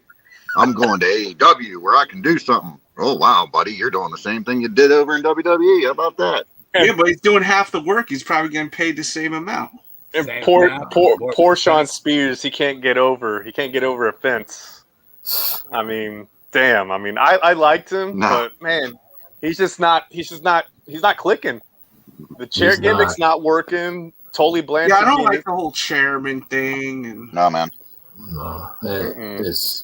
I'm going to AEW where I can do something. Oh wow, buddy, you're doing the same thing you did over in WWE. How about that? Yeah, but he's doing half the work. He's probably getting paid the same amount. And Same poor, now. poor Sean Spears, he can't get over a fence. I mean, damn. I mean, I liked him, No. but man, he's not clicking. The chair He's gimmick's not working. Totally bland. Yeah, I don't like the whole chairman thing. And No, man. No, Mm-mm.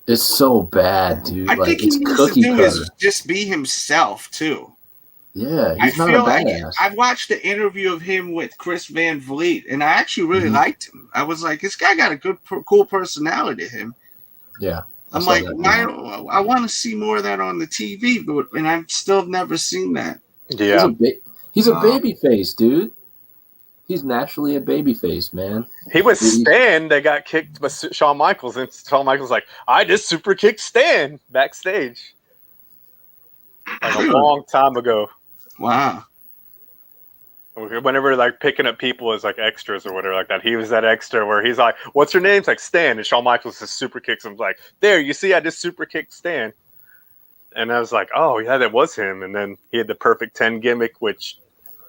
it's so bad, dude. I Like think he it's needs to cookie do cutter. is just be himself too. Yeah, I he's not a feel like badass. I've watched the interview of him with Chris Van Vliet, and I actually really Mhm. liked him. I was like, this guy got a good, cool personality to him. Yeah, I I'm saw like, that. I want to see more of that on the TV, and I've still never seen that. Yeah, He's a baby face, dude. He's naturally a baby face, man. he was Stan that got kicked by Shawn Michaels, and Shawn Michaels like, I just super kicked Stan backstage, like a long time ago. Wow. Whenever like picking up people as like extras or whatever like that, he was that extra where he's like, "What's your name?" It's like Stan, and Shawn Michaels just super kicks him. Like, there, you see, I just super kicked Stan, and I was like, "Oh yeah, that was him." And then he had the Perfect 10 gimmick, which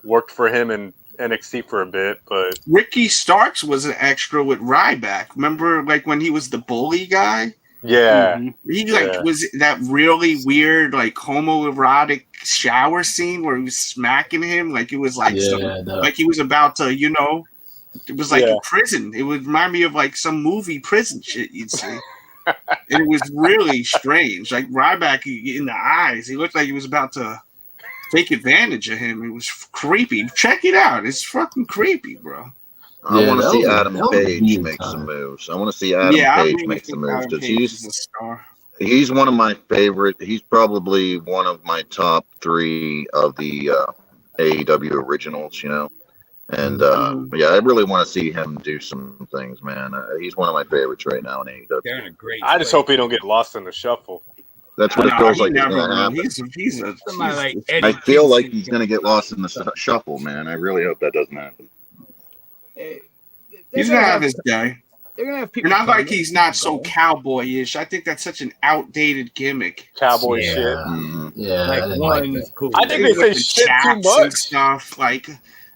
worked for him in NXT for a bit, but Ricky Starks was an extra with Ryback. Remember, like when he was the bully guy? yeah, He like Yeah. was that really weird, like homoerotic shower scene where he was smacking him, like it was like like he was about to, you know, it was like Yeah. a prison. It would remind me of like some movie prison shit you'd see. It was really strange. Like Ryback in the eyes, he looked like he was about to take advantage of him. It was creepy. Check it out. It's fucking creepy, bro. I want to see Adam that was a Page weird make time. some moves. I want to see Adam I Page really make some think moves Adam because Page is a star. he's one of my favorite. He's probably one of my top 3 of the AEW originals, you know. And yeah, I really want to see him do some things, man. He's one of my favorites right now in AEW. They're in a great. I just place. hope he don't get lost in the shuffle. That's what it feels like is never going to will. happen. He's Somebody like a Eddie I feel like Kingston. he's going to get lost in the shuffle, man. I really hope that doesn't happen. he's gonna have his day. They're gonna have people. And I like coming. he's not so cowboyish. I think that's such an outdated gimmick. Cowboy Yeah. shit. Mhm. Yeah, I Like didn't one like is that. cool. I think they say With the shit too chaps much. and stuff. Like,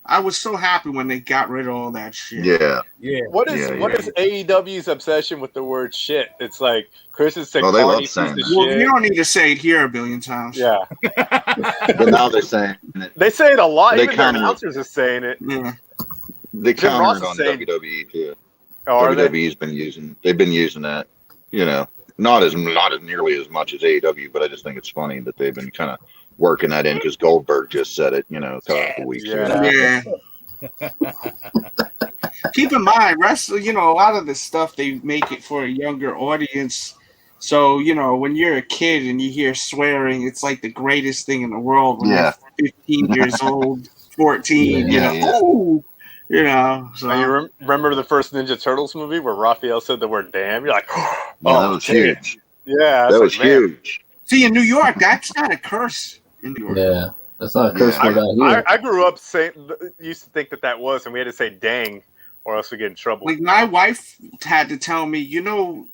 I was so happy when they got rid of all that shit. Yeah. Yeah. What is AEW's obsession with the word shit? It's like Chris has said, Oh, they "Carney love piece saying of that. Well, shit." you don't need to say it here a billion times. Yeah, But now they're saying it. they say it a lot. They Even their kinda- announcers are saying it. Yeah. They Jim Ross countered is on saying- WWE too. Are they? WWE's they've been using that, you know, not as nearly as much as AEW, but I just think it's funny that they've been kind of working that in because Goldberg just said it, you know, a couple weeks ago. Yeah. Keep in mind, wrestling, you know, a lot of this stuff, they make it for a younger audience. So, you know, when you're a kid and you hear swearing, it's like the greatest thing in the world when Yeah. you're 15 years old, 14, you Yeah, know. yeah. Ooh, You know. So. And you remember the first Ninja Turtles movie where Raphael said the word "damn"? You're like, Oh, oh, that was damn. huge. Yeah, That was huge. See, in New York, that's not a curse. In New York. Yeah, that's not a curse word out here. I grew up used to think that was, and we had to say "dang" or else we get in trouble. Like my wife had to tell me, you know,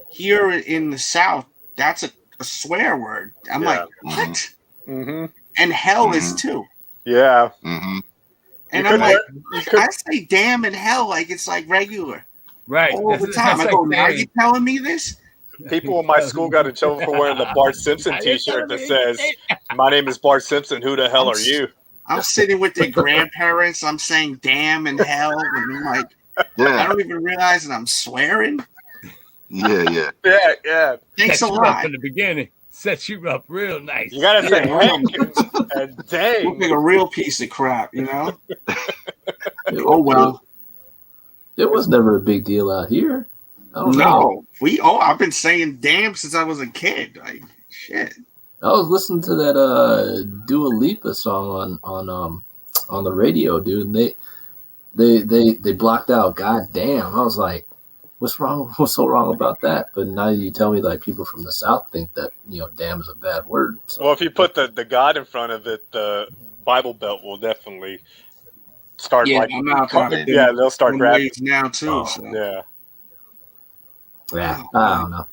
here in the South, that's a swear word. I'm like, what? Mm-hmm. And hell is too. Yeah. Mm-hmm. And I'm like, I say damn and hell like it's like regular. Right. All the time. I go, now you telling me this? People in my school got in trouble for wearing the Bart Simpson t-shirt that says, "My name is Bart Simpson. Who the hell are you?" I'm sitting with their grandparents. I'm saying damn and hell. And I'm like, I don't even realize that I'm swearing. Yeah. Thanks a lot. In the beginning, set you up real nice. You gotta say, and dang. Look like a real piece of crap, you know? Oh, well. It was never a big deal out here. No. I've been saying damn since I was a kid. Like, shit. I was listening to that Dua Lipa song on the radio, dude. And they blocked out "God damn." I was like, what's wrong? What's so wrong about that? But now you tell me like people from the South think that, you know, damn is a bad word. So. Well, if you put the God in front of it, the Bible Belt will definitely start they'll start grabbing now too. Yeah, I don't know.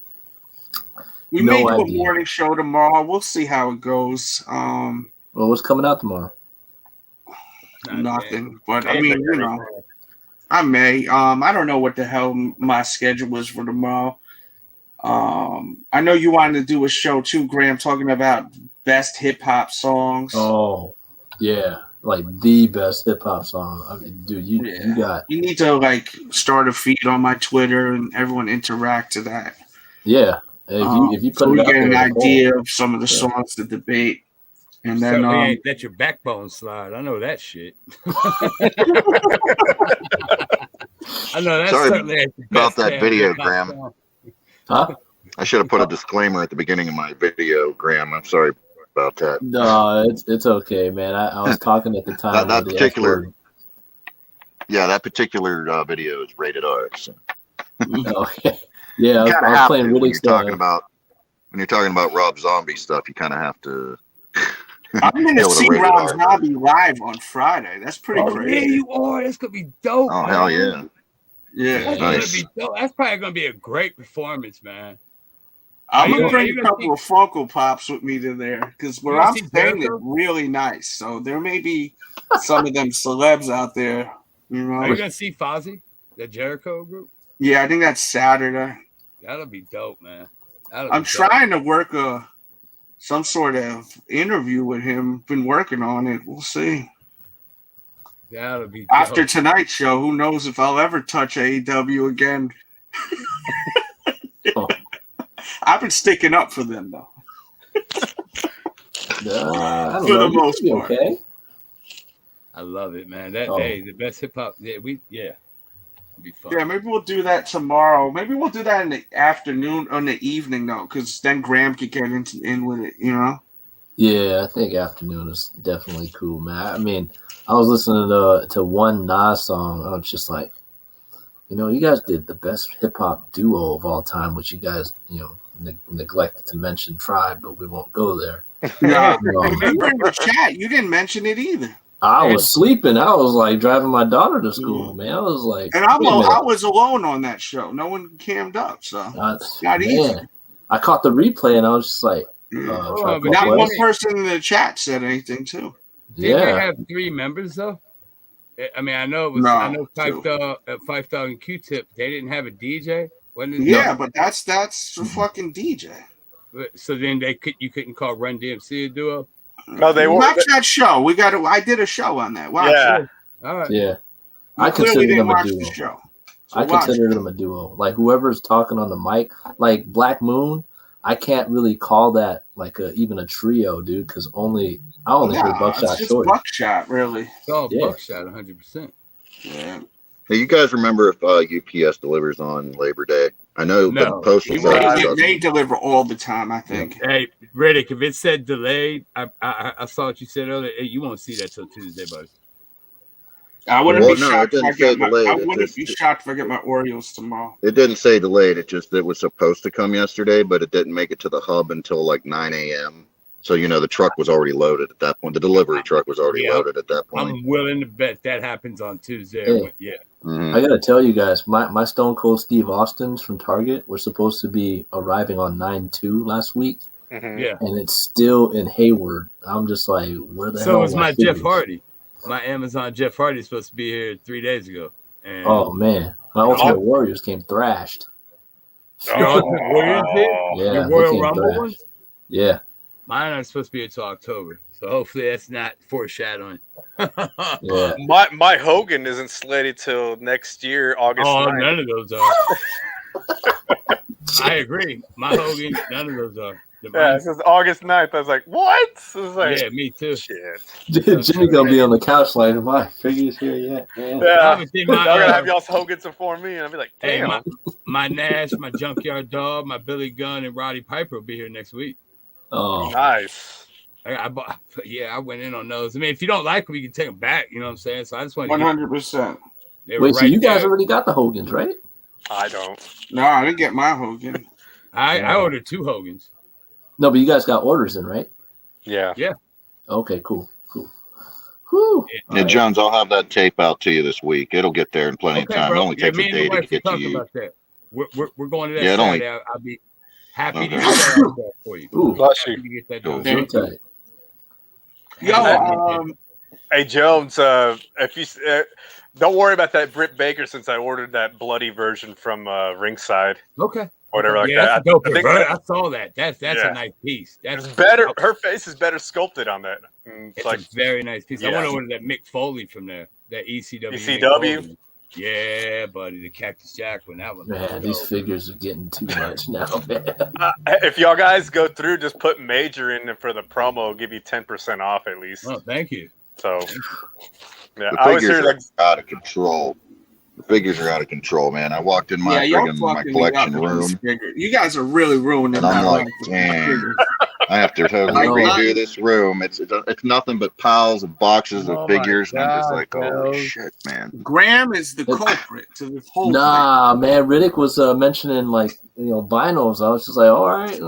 We may do a morning show tomorrow. We'll see how it goes. Well, what's coming out tomorrow? Nothing. But I mean, you know, I may. I don't know what the hell my schedule is for tomorrow. I know you wanted to do a show too, Graham, talking about best hip hop songs. Oh, yeah. Like the best hip hop song. I mean, dude, you need to like start a feed on my Twitter and everyone interact to that. Yeah. If you put so we it get an idea of some of the songs to debate. And then ain't that your backbone slide. I know that shit. I know that's sorry about that video, Graham. Huh? I should have put a disclaimer at the beginning of my video, Graham. I'm sorry about that. No, it's okay, man. I was talking at the time. that particular video is rated R. So. Okay. Yeah, I was playing really when you're talking about Rob Zombie stuff, you kind of have to. I'm going to see Rob Zombie live on Friday. That's pretty crazy. Yeah, you are. That's going to be dope. Oh, hell yeah. Yeah. That's gonna be dope. That's probably going to be a great performance, man. I'm going to bring a couple of Funko Pops with me to there because where I'm staying is really nice. So there may be some of them celebs out there. You know? Are you going to see Fozzy, the Jericho group? Yeah, I think that's Saturday. That'll be dope, man. I'm trying to work some sort of interview with him. Been working on it. We'll see. That'll be dope. After tonight's show. Who knows if I'll ever touch AEW again? I've been sticking up for them though. I don't for know. the most part. Okay. I love it, man. The best hip hop. Yeah. Be fun. Yeah, maybe we'll do that tomorrow. Maybe we'll do that in the afternoon or in the evening though, because then Graham could get in with it, you know? Yeah, I think afternoon is definitely cool, man. I mean, I was listening to one Nas song. I was just like, you know, you guys did the best hip hop duo of all time, which you guys, you know, neglected to mention Tribe, but we won't go there. No, remember in the chat, you didn't mention it either. I was sleeping. I was like driving my daughter to school, man. I was like, and I was alone on that show. No one cammed up, so it's not easy. I caught the replay and I was just like, but not one person in the chat said anything too. Did they have 3 members though? I mean, I know it was. I know Five Dog and Q-Tip. They didn't have a DJ. But that's a fucking DJ. So then you couldn't call Run DMC a duo. No, they watch that show. I did a show on that. Watch it. All right. Yeah. I consider them a duo. So I consider them a duo. Like whoever's talking on the mic, like Black Moon, I can't really call that like even a trio, dude, because I only heard Buckshot it's Shorty. Buckshot, really. It's all Buckshot, 100%. Yeah. Hey, you guys remember if UPS delivers on Labor Day? I know the postal service they deliver all the time, I think. Hey, Riddick, if it said delayed, I saw what you said earlier. You won't see that till Tuesday, buddy. I wouldn't Well, be no, shocked it if I didn't say get my. delayed. I It wouldn't just- be shocked if I get my Oreos tomorrow. It didn't say delayed. It just it was supposed to come yesterday, but it didn't make it to the hub until like 9 a.m. So the truck was already loaded at that point. The delivery truck was already loaded at that point. I'm willing to bet that happens on Tuesday. Hey. Yeah. Mhm. I gotta tell you guys, my Stone Cold Steve Austins from Target were supposed to be arriving on 9/2 last week, Mhm. Yeah. and it's still in Hayward. I'm just like, where the hell? So was are my figures? Jeff Hardy. My Amazon Jeff Hardy is supposed to be here 3 days ago. And Oh man, my Ultimate Warriors came thrashed. Your Ultimate Warriors did? Yeah, Your they Royal came Rumble thrashed. ones? Yeah, Mine are supposed to be until October. So hopefully that's not foreshadowing. yeah. My Hogan isn't slated till next year, August Oh, 9th. none of those are. I agree. My Hogan, none of those are. Yeah, it says August 9th. I was like, what? It was like, Yeah, me too. shit. Jimmy gonna be on the couch like, my figures here yet? Yeah. Yeah. Obviously, Y'all gotta have my, y'all's Hogans before me, and I'll be like, hey, damn. my Nash, my Junkyard Dog, my Billy Gunn, and Roddy Piper will be here next week. Oh, Nice. I went in on those. I mean, if you don't like them, you can take them back. You know what I'm saying? So I just want to 100%. wait, so you guys already got the Hogans, right? I don't. No, I didn't get my Hogan. I ordered 2 Hogans. No, but you guys got orders in, right? Yeah. Okay, cool. Whew. Yeah, Jones, I'll have that tape out to you this week. It'll get there in plenty of time. Bro. It only takes me a and the day to wife get will to talk you. about that. We're going to that Yeah, it only- Saturday. I'll be happy to Okay. get that out there for you. Ooh, Bless Happy you. to get that Cool. done. so tight. Yo, Hey, Jones, if you don't worry about that Britt Baker since I ordered that bloody version from Ringside. Okay. Whatever like Yeah, that. that's a dope I think bro. I saw that. That's Yeah. a nice piece. That's it's better. Her face is better sculpted on that. It's It's like a very nice piece. I Yeah. want to order that Mick Foley from there. That ECW. Mick ECW? Foley. Yeah, buddy. The Cactus Jack one. That one. Man, these figures are getting too much now, man. if y'all guys go through, just put Major in for the promo. Give you 10% off at least. Oh, thank you. So yeah, The I was figures here are like out of control. The figures are out of control, man. I walked in my y'all friggin' my fucking me up collection with this room, figure. You guys are really ruining and I'm my like, life with my dang. figures. I have to totally Like, redo this room. It's nothing but piles of boxes Oh of my figures, and I'm just God, like, holy Delz. shit, man. Graham is the culprit to this whole Nah, man. Riddick was mentioning vinyls. I was just like, all right,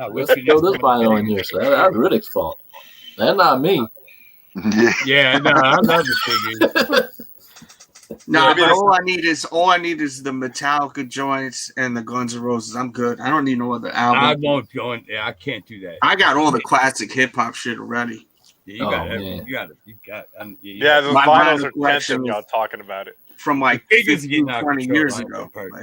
I wish let's we throw never this vinyl in here. So that's Riddick's fault. That's not me. Yeah. Yeah, no, I love the figures. Nah, Maybe but that's- all I need is the Metallica joints and the Guns N' Roses. I'm good. I don't need no other I album. won't go in. Yeah, I can't do that. I got all the classic hip hop shit already. Yeah, you Oh, got man. everything. You got. yeah, those My vinyls vinyl are collection tension. is- Y'all talking about it. From like Figures 15, getting out of 20 control. years I don't ago. go perfect.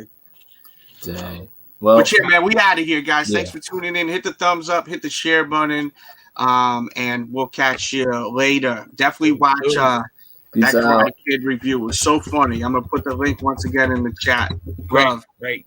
Like, Dang. Well, but yeah, man, we out of here, guys. Yeah. Thanks for tuning in. Hit the thumbs up, hit the share button, and we'll catch you later. Definitely watch that peace out. Karate Kid review. It was so funny. I'm gonna put the link once again in the chat. Great, Love. great.